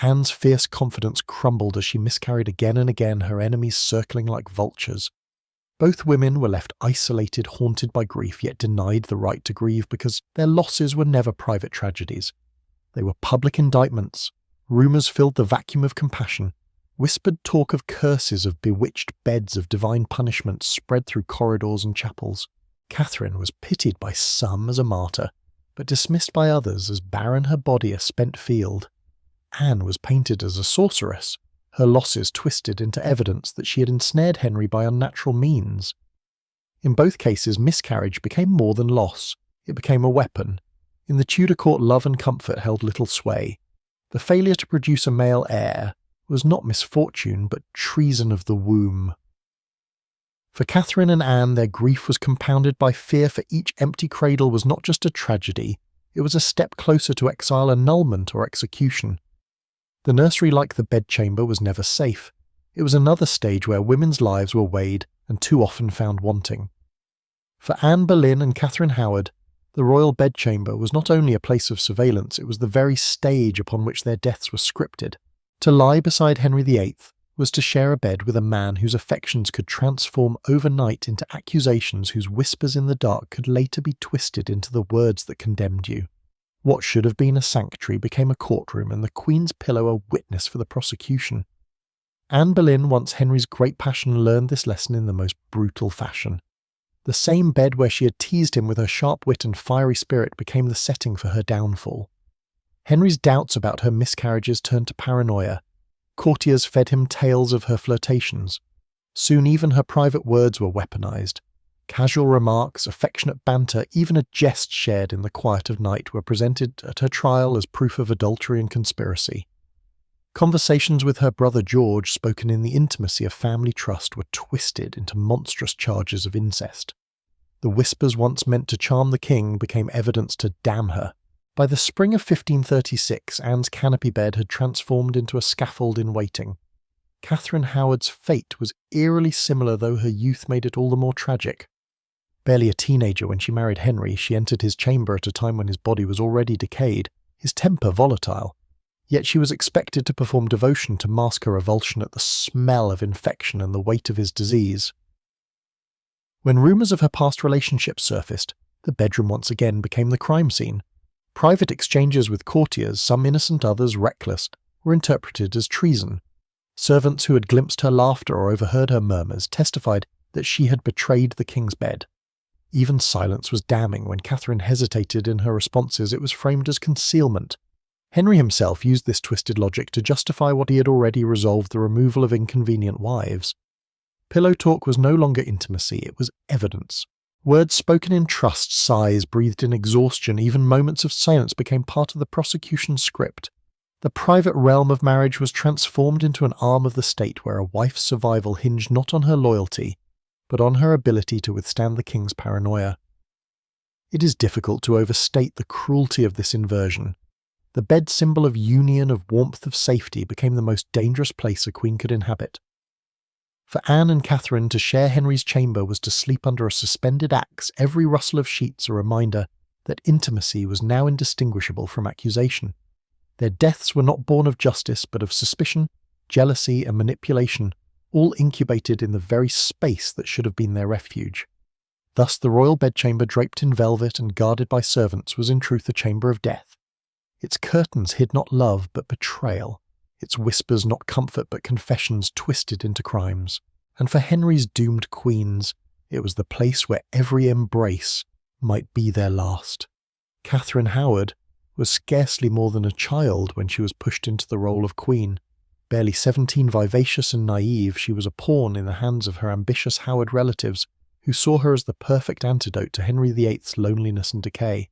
Anne's fierce confidence crumbled as she miscarried again and again, her enemies circling like vultures. Both women were left isolated, haunted by grief, yet denied the right to grieve because their losses were never private tragedies. They were public indictments. Rumours filled the vacuum of compassion. Whispered talk of curses, of bewitched beds, of divine punishment spread through corridors and chapels. Catherine was pitied by some as a martyr, but dismissed by others as barren, her body a spent field. Anne was painted as a sorceress, her losses twisted into evidence that she had ensnared Henry by unnatural means. In both cases, miscarriage became more than loss. It became a weapon. In the Tudor court, love and comfort held little sway. The failure to produce a male heir was not misfortune, but treason of the womb. For Catherine and Anne, their grief was compounded by fear, for each empty cradle was not just a tragedy, it was a step closer to exile, annulment, or execution. The nursery, like the bedchamber, was never safe. It was another stage where women's lives were weighed and too often found wanting. For Anne Boleyn and Catherine Howard, the royal bedchamber was not only a place of surveillance, it was the very stage upon which their deaths were scripted. To lie beside Henry VIII was to share a bed with a man whose affections could transform overnight into accusations whose whispers in the dark could later be twisted into the words that condemned you. What should have been a sanctuary became a courtroom, and the Queen's pillow a witness for the prosecution. Anne Boleyn, once Henry's great passion, learned this lesson in the most brutal fashion. The same bed where she had teased him with her sharp wit and fiery spirit became the setting for her downfall. Henry's doubts about her miscarriages turned to paranoia. Courtiers fed him tales of her flirtations. Soon even her private words were weaponized. Casual remarks, affectionate banter, even a jest shared in the quiet of night were presented at her trial as proof of adultery and conspiracy. Conversations with her brother George, spoken in the intimacy of family trust, were twisted into monstrous charges of incest. The whispers once meant to charm the king became evidence to damn her. By the spring of 1536, Anne's canopy bed had transformed into a scaffold in waiting. Catherine Howard's fate was eerily similar, though her youth made it all the more tragic. Barely a teenager when she married Henry, she entered his chamber at a time when his body was already decayed, his temper volatile. Yet she was expected to perform devotion to mask her revulsion at the smell of infection and the weight of his disease. When rumours of her past relationships surfaced, the bedroom once again became the crime scene. Private exchanges with courtiers, some innocent, others reckless, were interpreted as treason. Servants who had glimpsed her laughter or overheard her murmurs testified that she had betrayed the king's bed. Even silence was damning. When Catherine hesitated in her responses, it was framed as concealment. Henry himself used this twisted logic to justify what he had already resolved: the removal of inconvenient wives. Pillow talk was no longer intimacy, it was evidence. Words spoken in trust, sighs breathed in exhaustion, even moments of silence became part of the prosecution's script. The private realm of marriage was transformed into an arm of the state where a wife's survival hinged not on her loyalty, but on her ability to withstand the king's paranoia. It is difficult to overstate the cruelty of this inversion. The bed symbol of union, of warmth, of safety, became the most dangerous place a queen could inhabit. For Anne and Catherine, to share Henry's chamber was to sleep under a suspended axe, every rustle of sheets a reminder that intimacy was now indistinguishable from accusation. Their deaths were not born of justice, but of suspicion, jealousy, and manipulation, all incubated in the very space that should have been their refuge. Thus the royal bedchamber, draped in velvet and guarded by servants, was in truth a chamber of death. Its curtains hid not love, but betrayal. Its whispers not comfort, but confessions twisted into crimes. And for Henry's doomed queens, it was the place where every embrace might be their last. Catherine Howard was scarcely more than a child when she was pushed into the role of queen. Barely 17, vivacious and naive, she was a pawn in the hands of her ambitious Howard relatives, who saw her as the perfect antidote to Henry VIII's loneliness and decay.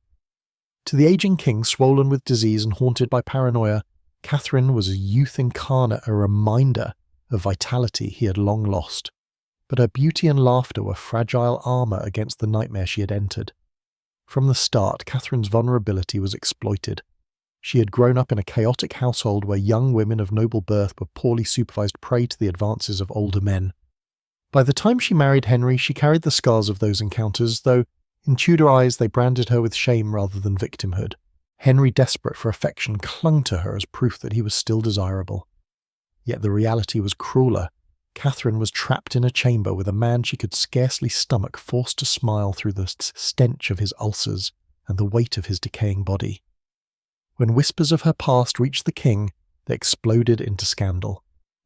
To the aging king, swollen with disease and haunted by paranoia, Catherine was a youth incarnate, a reminder of vitality he had long lost. But her beauty and laughter were fragile armour against the nightmare she had entered. From the start, Catherine's vulnerability was exploited. She had grown up in a chaotic household where young women of noble birth were poorly supervised prey to the advances of older men. By the time she married Henry, she carried the scars of those encounters, though in Tudor eyes they branded her with shame rather than victimhood. Henry, desperate for affection, clung to her as proof that he was still desirable. Yet the reality was crueler. Catherine was trapped in a chamber with a man she could scarcely stomach, forced to smile through the stench of his ulcers and the weight of his decaying body. When whispers of her past reached the king, they exploded into scandal.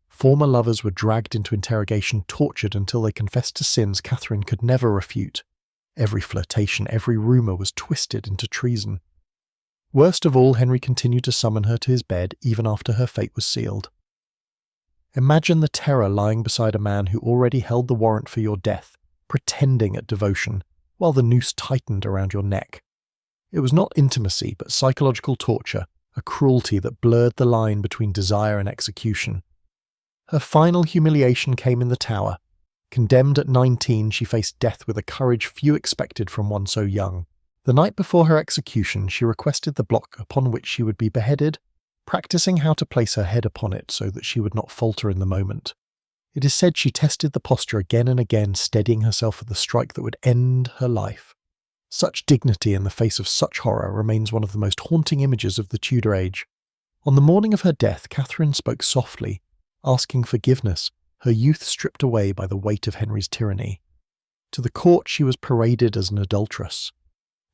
Former lovers were dragged into interrogation, tortured until they confessed to sins Catherine could never refute. Every flirtation, every rumour was twisted into treason. Worst of all, Henry continued to summon her to his bed even after her fate was sealed. Imagine the terror lying beside a man who already held the warrant for your death, pretending at devotion, while the noose tightened around your neck. It was not intimacy, but psychological torture, a cruelty that blurred the line between desire and execution. Her final humiliation came in the Tower. Condemned at 19, she faced death with a courage few expected from one so young. The night before her execution, she requested the block upon which she would be beheaded, practicing how to place her head upon it so that she would not falter in the moment. It is said she tested the posture again and again, steadying herself for the strike that would end her life. Such dignity in the face of such horror remains one of the most haunting images of the Tudor age. On the morning of her death, Catherine spoke softly, asking forgiveness, her youth stripped away by the weight of Henry's tyranny. To the court she was paraded as an adulteress.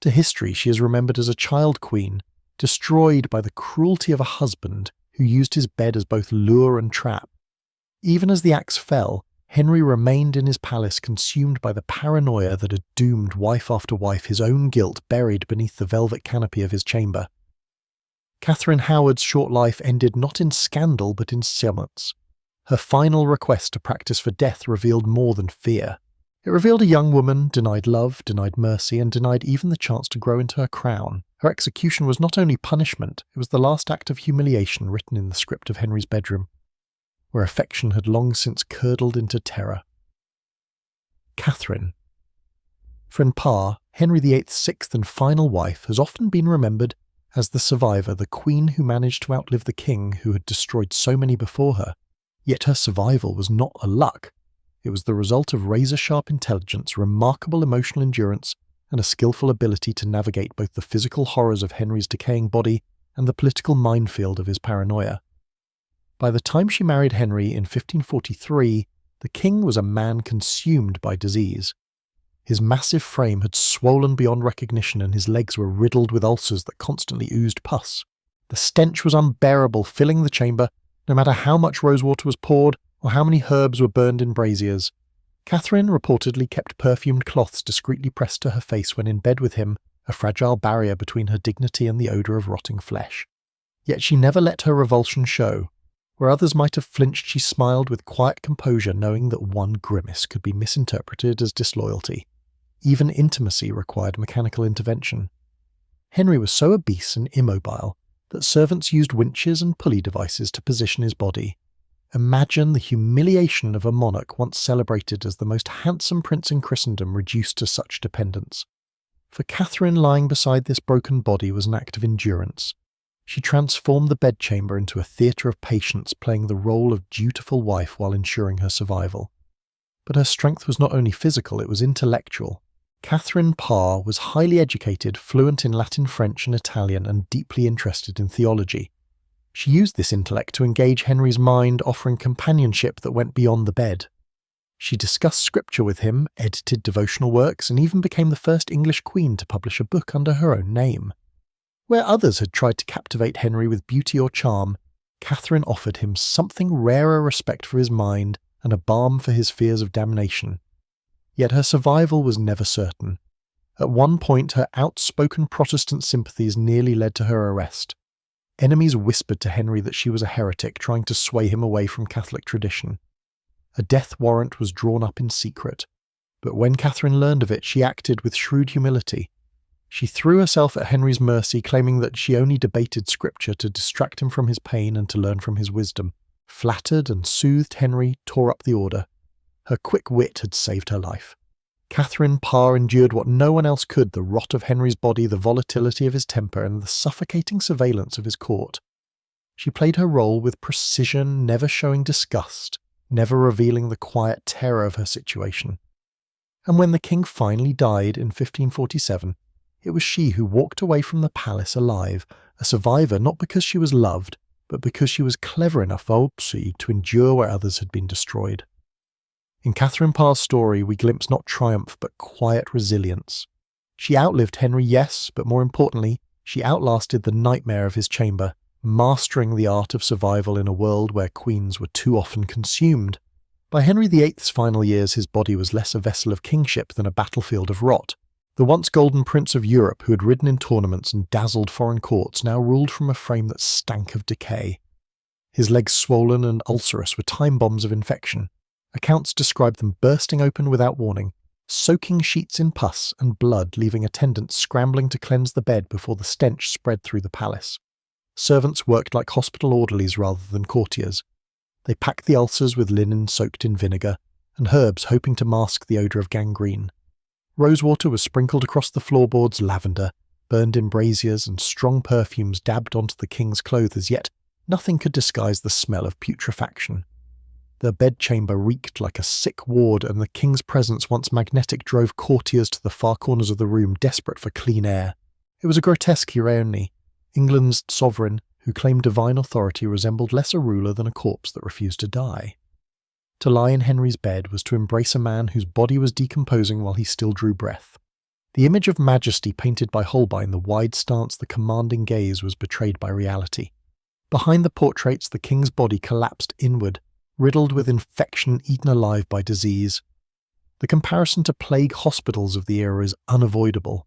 To history she is remembered as a child queen, destroyed by the cruelty of a husband who used his bed as both lure and trap. Even as the axe fell, Henry remained in his palace, consumed by the paranoia that had doomed wife after wife, his own guilt buried beneath the velvet canopy of his chamber. Catherine Howard's short life ended not in scandal but in silence. Her final request to practice for death revealed more than fear. It revealed a young woman denied love, denied mercy, and denied even the chance to grow into her crown. Her execution was not only punishment, it was the last act of humiliation written in the script of Henry's bedroom, where affection had long since curdled into terror. Catherine. Friend Parr, Henry VIII's sixth and final wife, has often been remembered as the survivor, the queen who managed to outlive the king who had destroyed so many before her. Yet her survival was not a luck. It was the result of razor-sharp intelligence, remarkable emotional endurance, and a skillful ability to navigate both the physical horrors of Henry's decaying body and the political minefield of his paranoia. By the time she married Henry in 1543, the king was a man consumed by disease. His massive frame had swollen beyond recognition and his legs were riddled with ulcers that constantly oozed pus. The stench was unbearable, filling the chamber, no matter how much rosewater was poured or how many herbs were burned in braziers. Catherine reportedly kept perfumed cloths discreetly pressed to her face when in bed with him, a fragile barrier between her dignity and the odour of rotting flesh. Yet she never let her revulsion show. Where others might have flinched, she smiled with quiet composure, knowing that one grimace could be misinterpreted as disloyalty. Even intimacy required mechanical intervention. Henry was so obese and immobile that servants used winches and pulley devices to position his body. Imagine the humiliation of a monarch once celebrated as the most handsome prince in Christendom reduced to such dependence. For Catherine, lying beside this broken body was an act of endurance. She transformed the bedchamber into a theatre of patience, playing the role of dutiful wife while ensuring her survival. But her strength was not only physical, it was intellectual. Catherine Parr was highly educated, fluent in Latin, French and Italian, and deeply interested in theology. She used this intellect to engage Henry's mind, offering companionship that went beyond the bed. She discussed scripture with him, edited devotional works, and even became the first English queen to publish a book under her own name. Where others had tried to captivate Henry with beauty or charm, Catherine offered him something rarer: respect for his mind and a balm for his fears of damnation. Yet her survival was never certain. At one point, her outspoken Protestant sympathies nearly led to her arrest. Enemies whispered to Henry that she was a heretic, trying to sway him away from Catholic tradition. A death warrant was drawn up in secret, but when Catherine learned of it, she acted with shrewd humility. She threw herself at Henry's mercy, claiming that she only debated scripture to distract him from his pain and to learn from his wisdom. Flattered and soothed Henry, tore up the order. Her quick wit had saved her life. Catherine Parr endured what no one else could: the rot of Henry's body, the volatility of his temper, and the suffocating surveillance of his court. She played her role with precision, never showing disgust, never revealing the quiet terror of her situation. And when the king finally died in 1547, it was she who walked away from the palace alive, a survivor not because she was loved, but because she was clever enough, to endure where others had been destroyed. In Catherine Parr's story, we glimpse not triumph, but quiet resilience. She outlived Henry, yes, but more importantly, she outlasted the nightmare of his chamber, mastering the art of survival in a world where queens were too often consumed. By Henry VIII's final years, his body was less a vessel of kingship than a battlefield of rot. The once golden prince of Europe, who had ridden in tournaments and dazzled foreign courts, now ruled from a frame that stank of decay. His legs swollen and ulcerous were time bombs of infection. Accounts describe them bursting open without warning, soaking sheets in pus and blood, leaving attendants scrambling to cleanse the bed before the stench spread through the palace. Servants worked like hospital orderlies rather than courtiers. They packed the ulcers with linen soaked in vinegar and herbs, hoping to mask the odour of gangrene. Rosewater was sprinkled across the floorboards, lavender, burned in braziers, and strong perfumes dabbed onto the king's clothes, yet nothing could disguise the smell of putrefaction. The bedchamber reeked like a sick ward, and the king's presence, once magnetic, drove courtiers to the far corners of the room, desperate for clean air. It was a grotesque irony. England's sovereign, who claimed divine authority, resembled less a ruler than a corpse that refused to die. To lie in Henry's bed was to embrace a man whose body was decomposing while he still drew breath. The image of majesty painted by Holbein, the wide stance, the commanding gaze, was betrayed by reality. Behind the portraits, the king's body collapsed inward, riddled with infection, eaten alive by disease. The comparison to plague hospitals of the era is unavoidable.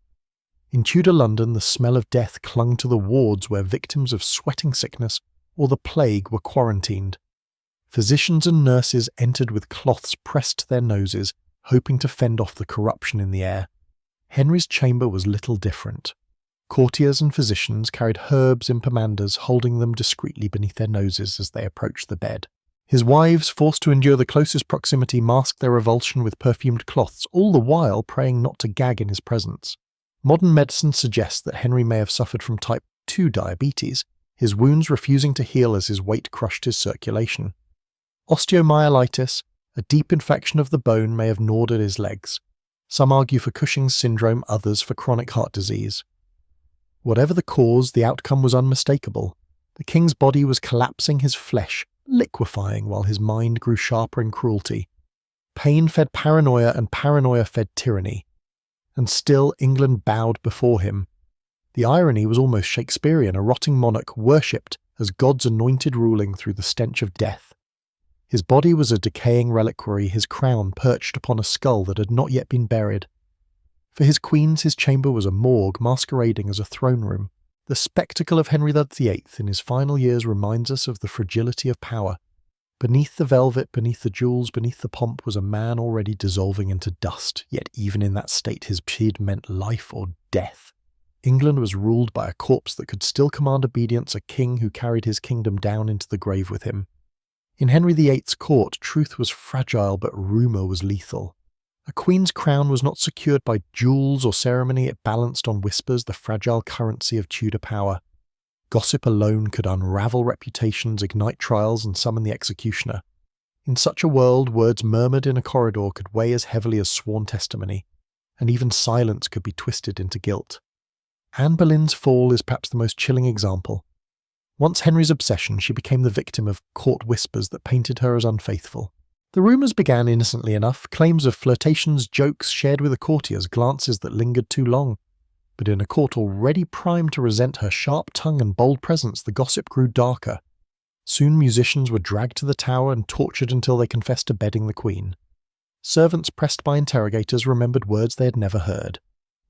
In Tudor London, the smell of death clung to the wards where victims of sweating sickness or the plague were quarantined. Physicians and nurses entered with cloths pressed to their noses, hoping to fend off the corruption in the air. Henry's chamber was little different. Courtiers and physicians carried herbs in pomanders, holding them discreetly beneath their noses as they approached the bed. His wives, forced to endure the closest proximity, masked their revulsion with perfumed cloths, all the while praying not to gag in his presence. Modern medicine suggests that Henry may have suffered from type 2 diabetes, his wounds refusing to heal as his weight crushed his circulation. Osteomyelitis, a deep infection of the bone, may have gnawed at his legs. Some argue for Cushing's syndrome, others for chronic heart disease. Whatever the cause, the outcome was unmistakable. The king's body was collapsing, his flesh liquefying, while his mind grew sharper in cruelty. Pain fed paranoia, and paranoia fed tyranny. And still England bowed before him. The irony was almost Shakespearean, a rotting monarch worshipped as God's anointed, ruling through the stench of death. His body was a decaying reliquary, his crown perched upon a skull that had not yet been buried. For his queens, his chamber was a morgue masquerading as a throne room. The spectacle of Henry VIII in his final years reminds us of the fragility of power. Beneath the velvet, beneath the jewels, beneath the pomp was a man already dissolving into dust, yet even in that state his bid meant life or death. England was ruled by a corpse that could still command obedience, a king who carried his kingdom down into the grave with him. In Henry VIII's court, truth was fragile, but rumour was lethal. A queen's crown was not secured by jewels or ceremony, it balanced on whispers, the fragile currency of Tudor power. Gossip alone could unravel reputations, ignite trials, and summon the executioner. In such a world, words murmured in a corridor could weigh as heavily as sworn testimony, and even silence could be twisted into guilt. Anne Boleyn's fall is perhaps the most chilling example. Once Henry's obsession, she became the victim of court whispers that painted her as unfaithful. The rumours began innocently enough, claims of flirtations, jokes shared with the courtiers, glances that lingered too long. But in a court already primed to resent her sharp tongue and bold presence, the gossip grew darker. Soon musicians were dragged to the Tower and tortured until they confessed to bedding the Queen. Servants pressed by interrogators remembered words they had never heard.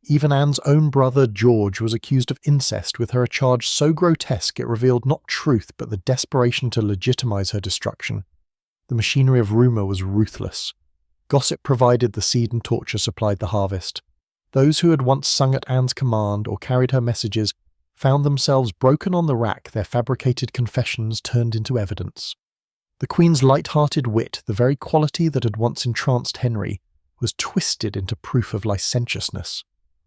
Even Anne's own brother George was accused of incest, with her a charge so grotesque it revealed not truth but the desperation to legitimise her destruction. The machinery of rumour was ruthless. Gossip provided the seed and torture supplied the harvest. Those who had once sung at Anne's command or carried her messages found themselves broken on the rack, their fabricated confessions turned into evidence. The Queen's light-hearted wit, the very quality that had once entranced Henry, was twisted into proof of licentiousness.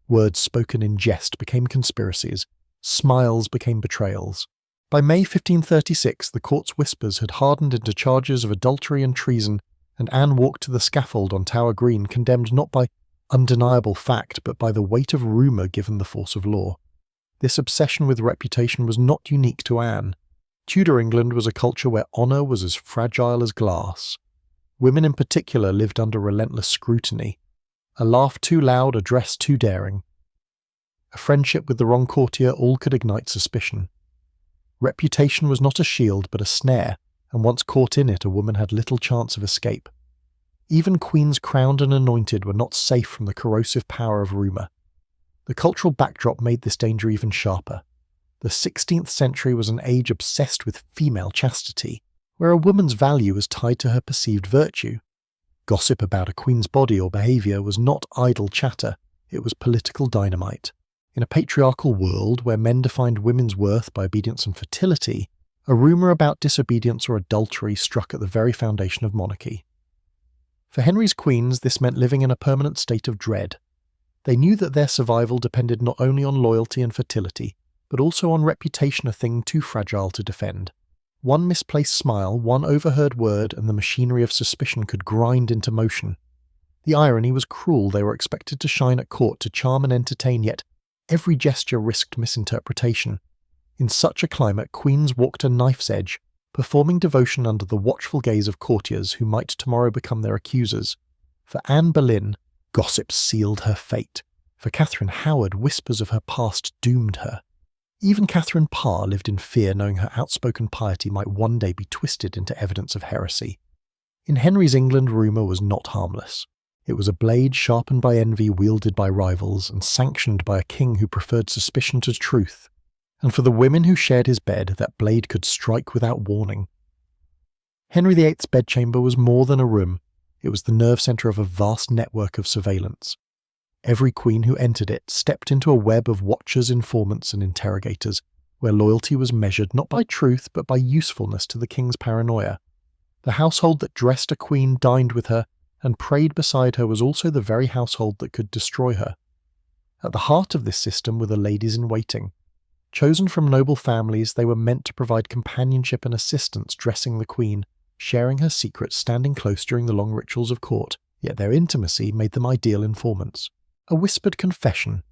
Words spoken in jest became conspiracies, smiles became betrayals. By May 1536, the court's whispers had hardened into charges of adultery and treason, and Anne walked to the scaffold on Tower Green, condemned not by undeniable fact, but by the weight of rumour given the force of law. This obsession with reputation was not unique to Anne. Tudor England was a culture where honour was as fragile as glass. Women in particular lived under relentless scrutiny. A laugh too loud, a dress too daring. A friendship with the wrong courtier, all could ignite suspicion. Reputation was not a shield but a snare, and once caught in it, a woman had little chance of escape. Even queens crowned and anointed were not safe from the corrosive power of rumour. The cultural backdrop made this danger even sharper. The 16th century was an age obsessed with female chastity, where a woman's value was tied to her perceived virtue. Gossip about a queen's body or behaviour was not idle chatter, it was political dynamite. In a patriarchal world where men defined women's worth by obedience and fertility, a rumour about disobedience or adultery struck at the very foundation of monarchy. For Henry's queens, this meant living in a permanent state of dread. They knew that their survival depended not only on loyalty and fertility, but also on reputation, a thing too fragile to defend. One misplaced smile, one overheard word, and the machinery of suspicion could grind into motion. The irony was cruel. They were expected to shine at court to charm and entertain, yet every gesture risked misinterpretation. In such a climate, queens walked a knife's edge, performing devotion under the watchful gaze of courtiers who might tomorrow become their accusers. For Anne Boleyn, gossip sealed her fate. For Catherine Howard, whispers of her past doomed her. Even Catherine Parr lived in fear, knowing her outspoken piety might one day be twisted into evidence of heresy. In Henry's England, rumour was not harmless. It was a blade sharpened by envy, wielded by rivals, and sanctioned by a king who preferred suspicion to truth. And for the women who shared his bed, that blade could strike without warning. Henry VIII's bedchamber was more than a room. It was the nerve centre of a vast network of surveillance. Every queen who entered it stepped into a web of watchers, informants, and interrogators, where loyalty was measured not by truth but by usefulness to the king's paranoia. The household that dressed a queen, dined with her, and prayed beside her was also the very household that could destroy her. At the heart of this system were the ladies-in-waiting. Chosen from noble families, they were meant to provide companionship and assistance, dressing the queen, sharing her secrets, standing close during the long rituals of court, yet their intimacy made them ideal informants. A whispered confession,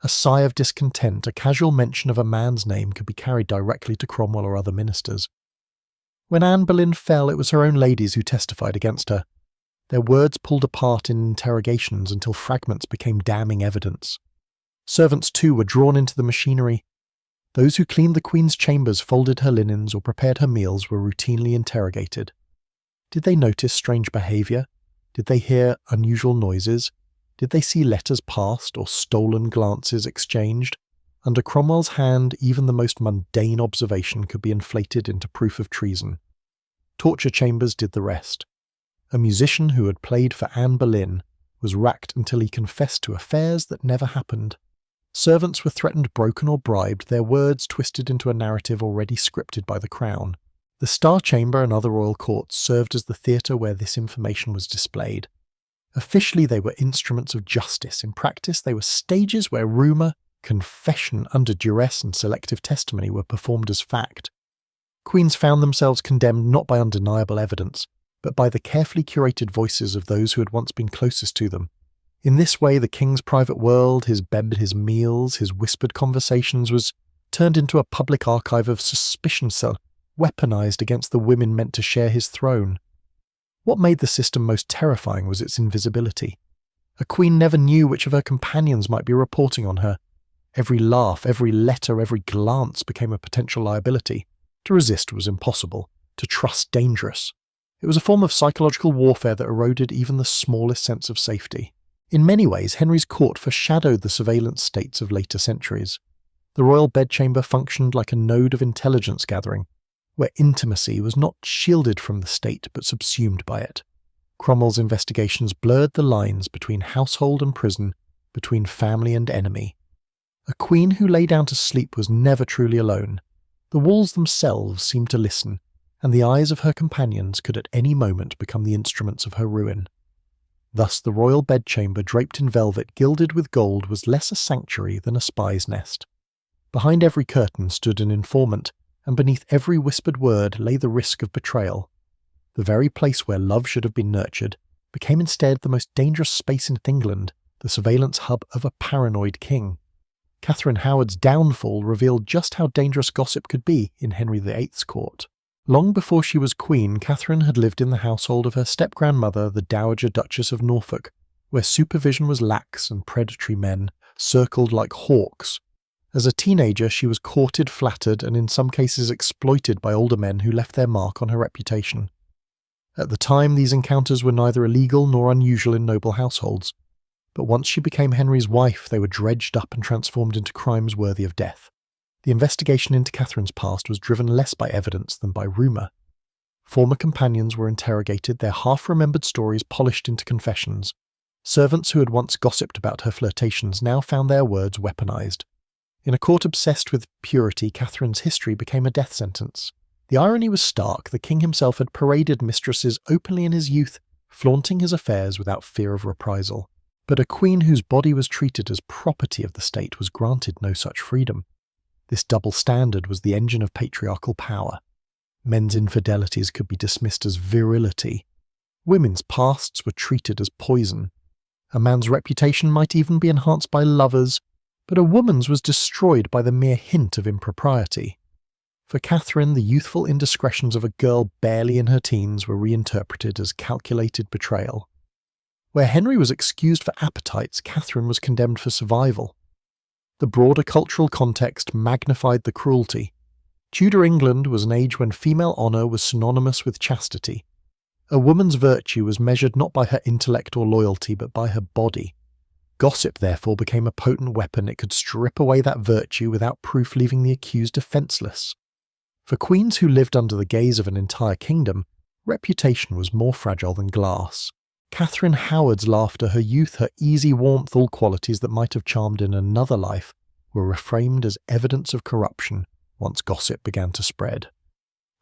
a sigh of discontent, a casual mention of a man's name could be carried directly to Cromwell or other ministers. When Anne Boleyn fell, it was her own ladies who testified against her. Their words pulled apart in interrogations until fragments became damning evidence. Servants, too, were drawn into the machinery. Those who cleaned the queen's chambers, folded her linens, or prepared her meals were routinely interrogated. Did they notice strange behaviour? Did they hear unusual noises? Did they see letters passed or stolen glances exchanged? Under Cromwell's hand, even the most mundane observation could be inflated into proof of treason. Torture chambers did the rest. A musician who had played for Anne Boleyn was racked until he confessed to affairs that never happened. Servants were threatened, broken, or bribed, their words twisted into a narrative already scripted by the Crown. The Star Chamber and other royal courts served as the theatre where this information was displayed. Officially, they were instruments of justice. In practice, they were stages where rumour, confession under duress, and selective testimony were performed as fact. Queens found themselves condemned not by undeniable evidence, but by the carefully curated voices of those who had once been closest to them. In this way, the king's private world, his bed, his meals, his whispered conversations was turned into a public archive of suspicion cell, weaponized against the women meant to share his throne. What made the system most terrifying was its invisibility. A queen never knew which of her companions might be reporting on her. Every laugh, every letter, every glance became a potential liability. To resist was impossible. To trust dangerous. It was a form of psychological warfare that eroded even the smallest sense of safety. In many ways, Henry's court foreshadowed the surveillance states of later centuries. The royal bedchamber functioned like a node of intelligence gathering, where intimacy was not shielded from the state but subsumed by it. Cromwell's investigations blurred the lines between household and prison, between family and enemy. A queen who lay down to sleep was never truly alone. The walls themselves seemed to listen, and the eyes of her companions could at any moment become the instruments of her ruin. Thus the royal bedchamber, draped in velvet gilded with gold, was less a sanctuary than a spy's nest. Behind every curtain stood an informant, and beneath every whispered word lay the risk of betrayal. The very place where love should have been nurtured became instead the most dangerous space in England, the surveillance hub of a paranoid king. Catherine Howard's downfall revealed just how dangerous gossip could be in Henry VIII's court. Long before she was queen, Catherine had lived in the household of her step-grandmother, the Dowager Duchess of Norfolk, where supervision was lax and predatory men circled like hawks. As a teenager, she was courted, flattered, and in some cases exploited by older men who left their mark on her reputation. At the time, these encounters were neither illegal nor unusual in noble households, but once she became Henry's wife, they were dredged up and transformed into crimes worthy of death. The investigation into Catherine's past was driven less by evidence than by rumour. Former companions were interrogated, their half-remembered stories polished into confessions. Servants who had once gossiped about her flirtations now found their words weaponized. In a court obsessed with purity, Catherine's history became a death sentence. The irony was stark. The king himself had paraded mistresses openly in his youth, flaunting his affairs without fear of reprisal. But a queen whose body was treated as property of the state was granted no such freedom. This double standard was the engine of patriarchal power. Men's infidelities could be dismissed as virility. Women's pasts were treated as poison. A man's reputation might even be enhanced by lovers, but a woman's was destroyed by the mere hint of impropriety. For Catherine, the youthful indiscretions of a girl barely in her teens were reinterpreted as calculated betrayal. Where Henry was excused for appetites, Catherine was condemned for survival. The broader cultural context magnified the cruelty. Tudor England was an age when female honour was synonymous with chastity. A woman's virtue was measured not by her intellect or loyalty, but by her body. Gossip, therefore, became a potent weapon. It could strip away that virtue without proof, leaving the accused defenceless. For queens who lived under the gaze of an entire kingdom, reputation was more fragile than glass. Catherine Howard's laughter, her youth, her easy warmth, all qualities that might have charmed in another life, were reframed as evidence of corruption once gossip began to spread.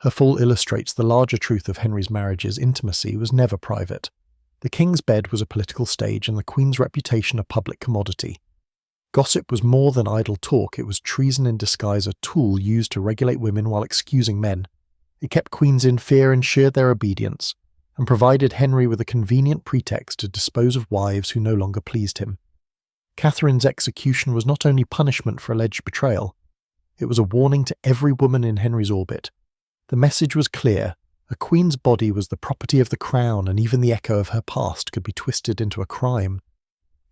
Her fall illustrates the larger truth of Henry's marriage's intimacy was never private. The king's bed was a political stage and the queen's reputation a public commodity. Gossip was more than idle talk, it was treason in disguise, a tool used to regulate women while excusing men. It kept queens in fear, ensured their obedience, and provided Henry with a convenient pretext to dispose of wives who no longer pleased him. Catherine's execution was not only punishment for alleged betrayal, it was a warning to every woman in Henry's orbit. The message was clear: a queen's body was the property of the crown, and even the echo of her past could be twisted into a crime.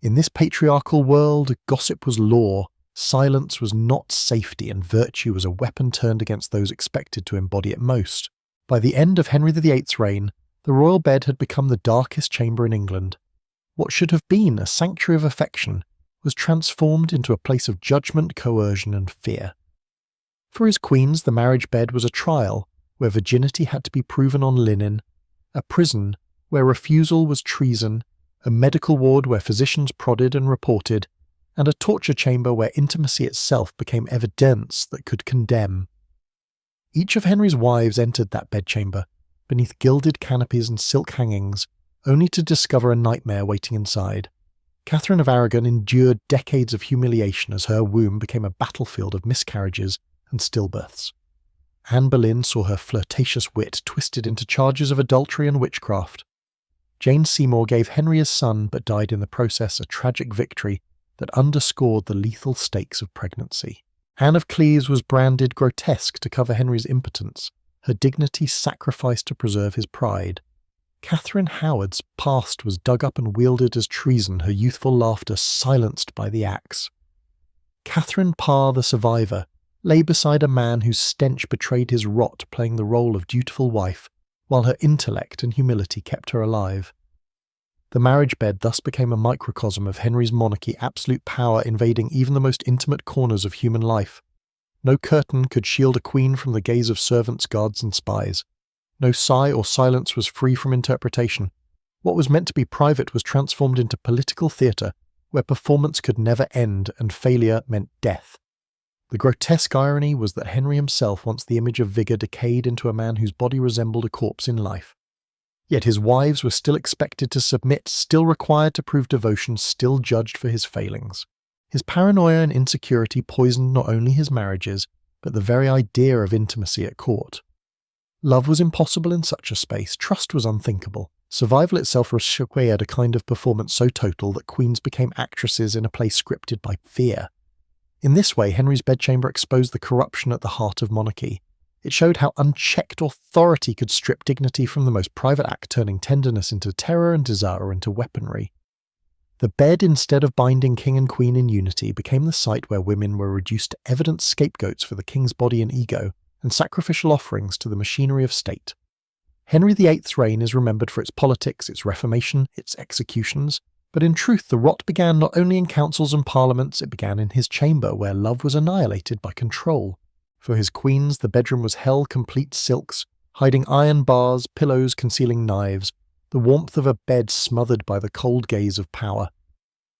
In this patriarchal world, gossip was law, silence was not safety, and virtue was a weapon turned against those expected to embody it most. By the end of Henry VIII's reign, the royal bed had become the darkest chamber in England. What should have been a sanctuary of affection was transformed into a place of judgment, coercion, and fear. For his queens, the marriage bed was a trial, where virginity had to be proven on linen, a prison, where refusal was treason, a medical ward where physicians prodded and reported, and a torture chamber where intimacy itself became evidence that could condemn. Each of Henry's wives entered that bedchamber, beneath gilded canopies and silk hangings, only to discover a nightmare waiting inside. Catherine of Aragon endured decades of humiliation as her womb became a battlefield of miscarriages and stillbirths. Anne Boleyn saw her flirtatious wit twisted into charges of adultery and witchcraft. Jane Seymour gave Henry his son, but died in the process, a tragic victory that underscored the lethal stakes of pregnancy. Anne of Cleves was branded grotesque to cover Henry's impotence, her dignity sacrificed to preserve his pride. Catherine Howard's past was dug up and wielded as treason, her youthful laughter silenced by the axe. Catherine Parr, the survivor, lay beside a man whose stench betrayed his rot, playing the role of dutiful wife, while her intellect and humility kept her alive. The marriage bed thus became a microcosm of Henry's monarchy, absolute power invading even the most intimate corners of human life. No curtain could shield a queen from the gaze of servants, guards, and spies. No sigh or silence was free from interpretation. What was meant to be private was transformed into political theatre, where performance could never end and failure meant death. The grotesque irony was that Henry himself, once the image of vigour, decayed into a man whose body resembled a corpse in life. Yet his wives were still expected to submit, still required to prove devotion, still judged for his failings. His paranoia and insecurity poisoned not only his marriages, but the very idea of intimacy at court. Love was impossible in such a space, trust was unthinkable. Survival itself required a kind of performance so total that queens became actresses in a play scripted by fear. In this way, Henry's bedchamber exposed the corruption at the heart of monarchy. It showed how unchecked authority could strip dignity from the most private act, turning tenderness into terror and desire into weaponry. The bed, instead of binding king and queen in unity, became the site where women were reduced to evident scapegoats for the king's body and ego, and sacrificial offerings to the machinery of state. Henry VIII's reign is remembered for its politics, its reformation, its executions, but in truth the rot began not only in councils and parliaments, it began in his chamber, where love was annihilated by control. For his queens, the bedroom was hell complete silks, hiding iron bars, pillows concealing knives, the warmth of a bed smothered by the cold gaze of power.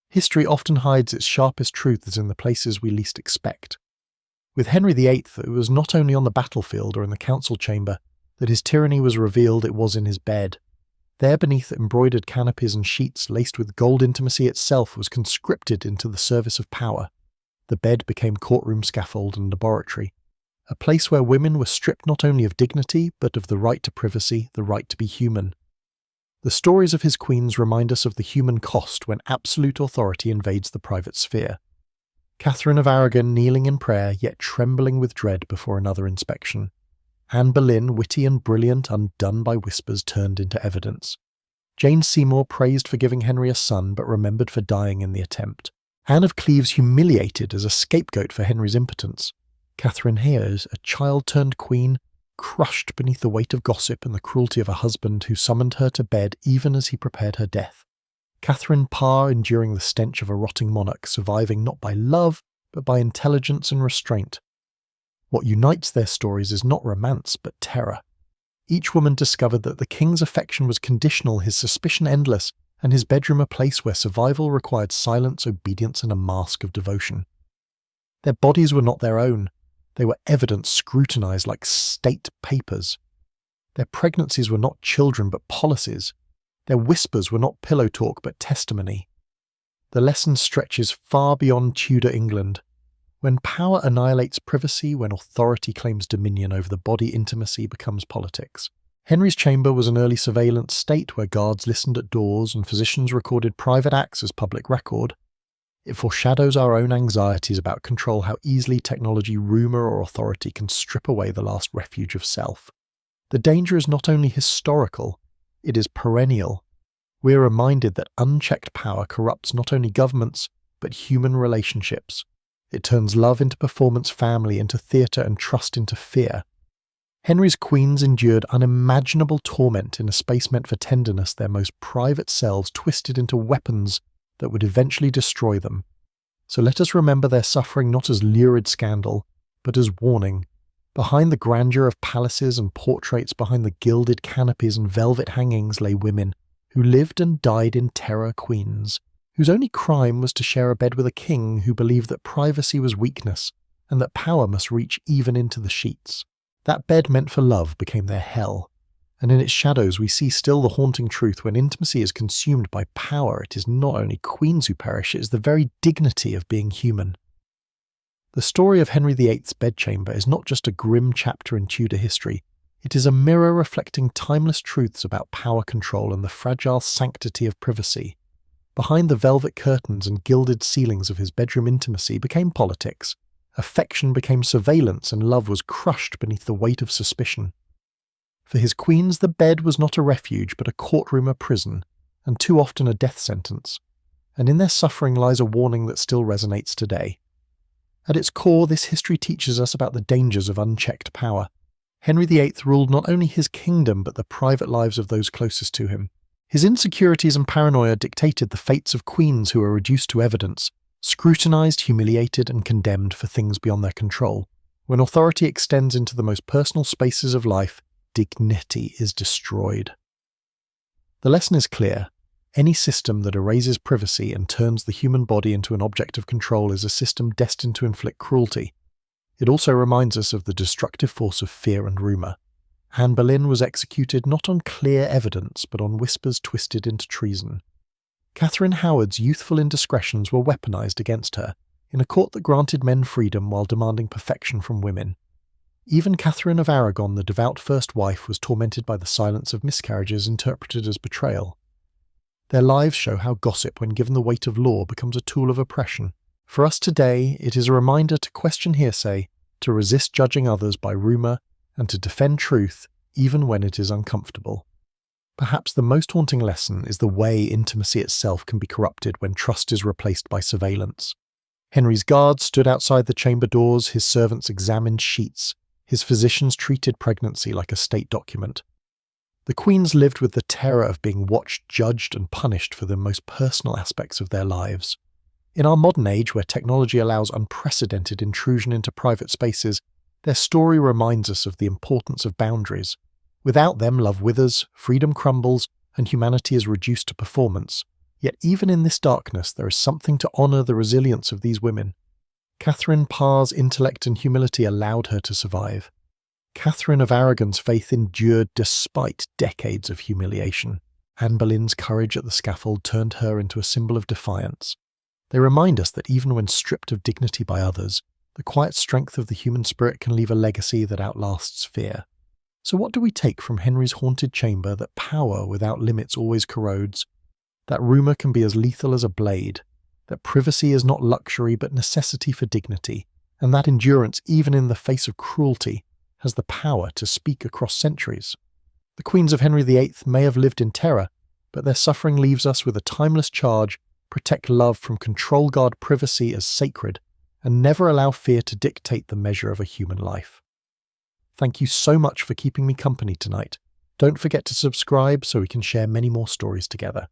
History often hides its sharpest truths in the places we least expect. With Henry VIII, it was not only on the battlefield or in the council chamber that his tyranny was revealed, it was in his bed. There, beneath embroidered canopies and sheets laced with gold, intimacy itself was conscripted into the service of power. The bed became courtroom, scaffold, and laboratory. a place where women were stripped not only of dignity, but of the right to privacy, the right to be human. The stories of his queens remind us of the human cost when absolute authority invades the private sphere. Catherine of Aragon kneeling in prayer, yet trembling with dread before another inspection. Anne Boleyn, witty and brilliant, undone by whispers turned into evidence. Jane Seymour praised for giving Henry a son, but remembered for dying in the attempt. Anne of Cleves humiliated as a scapegoat for Henry's impotence. Catherine Hayes, a child-turned-queen, crushed beneath the weight of gossip and the cruelty of a husband who summoned her to bed even as he prepared her death. Catherine Parr enduring the stench of a rotting monarch, surviving not by love, but by intelligence and restraint. What unites their stories is not romance, but terror. Each woman discovered that the king's affection was conditional, his suspicion endless, and his bedroom a place where survival required silence, obedience, and a mask of devotion. Their bodies were not their own. They were evidence scrutinized like state papers. Their pregnancies were not children, but policies. Their whispers were not pillow talk, but testimony. The lesson stretches far beyond Tudor England. When power annihilates privacy, when authority claims dominion over the body, intimacy becomes politics. Henry's chamber was an early surveillance state where guards listened at doors and physicians recorded private acts as public record. It foreshadows our own anxieties about control, how easily technology, rumour or authority can strip away the last refuge of self. The danger is not only historical, it is perennial. We are reminded that unchecked power corrupts not only governments, but human relationships. It turns love into performance, family into theatre, and trust into fear. Henry's queens endured unimaginable torment in a space meant for tenderness, their most private selves twisted into weapons that would eventually destroy them. So let us remember their suffering not as lurid scandal, but as warning. Behind the grandeur of palaces and portraits, behind the gilded canopies and velvet hangings lay women who lived and died in terror, queens, whose only crime was to share a bed with a king who believed that privacy was weakness and that power must reach even into the sheets. That bed meant for love became their hell, and in its shadows we see still the haunting truth: when intimacy is consumed by power, it is not only queens who perish, it is the very dignity of being human. The story of Henry VIII's bedchamber is not just a grim chapter in Tudor history, it is a mirror reflecting timeless truths about power control and the fragile sanctity of privacy. Behind the velvet curtains and gilded ceilings of his bedroom, intimacy became politics. Affection became surveillance, and love was crushed beneath the weight of suspicion. For his queens, the bed was not a refuge, but a courtroom, a prison, and too often a death sentence. And in their suffering lies a warning that still resonates today. At its core, this history teaches us about the dangers of unchecked power. Henry VIII ruled not only his kingdom, but the private lives of those closest to him. His insecurities and paranoia dictated the fates of queens who were reduced to evidence, scrutinized, humiliated, and condemned for things beyond their control. When authority extends into the most personal spaces of life, dignity is destroyed. The lesson is clear. Any system that erases privacy and turns the human body into an object of control is a system destined to inflict cruelty. It also reminds us of the destructive force of fear and rumour. Anne Boleyn was executed not on clear evidence, but on whispers twisted into treason. Catherine Howard's youthful indiscretions were weaponized against her, in a court that granted men freedom while demanding perfection from women. Even Catherine of Aragon, the devout first wife, was tormented by the silence of miscarriages interpreted as betrayal. Their lives show how gossip, when given the weight of law, becomes a tool of oppression. For us today, it is a reminder to question hearsay, to resist judging others by rumour, and to defend truth even when it is uncomfortable. Perhaps the most haunting lesson is the way intimacy itself can be corrupted when trust is replaced by surveillance. Henry's guards stood outside the chamber doors, his servants examined sheets, his physicians treated pregnancy like a state document. The queens lived with the terror of being watched, judged, and punished for the most personal aspects of their lives. In our modern age, where technology allows unprecedented intrusion into private spaces, their story reminds us of the importance of boundaries. Without them, love withers, freedom crumbles, and humanity is reduced to performance. Yet even in this darkness, there is something to honour the resilience of these women. Catherine Parr's intellect and humility allowed her to survive. Catherine of Aragon's faith endured despite decades of humiliation. Anne Boleyn's courage at the scaffold turned her into a symbol of defiance. They remind us that even when stripped of dignity by others, The quiet strength of the human spirit can leave a legacy that outlasts fear. So what do we take from Henry's haunted chamber? That power without limits always corrodes, that rumour can be as lethal as a blade, that privacy is not luxury but necessity for dignity, and that endurance, even in the face of cruelty, has the power to speak across centuries. The queens of Henry VIII may have lived in terror, but their suffering leaves us with a timeless charge: protect love from control, guard privacy as sacred, and never allow fear to dictate the measure of a human life. Thank you so much for keeping me company tonight. Don't forget to subscribe so we can share many more stories together.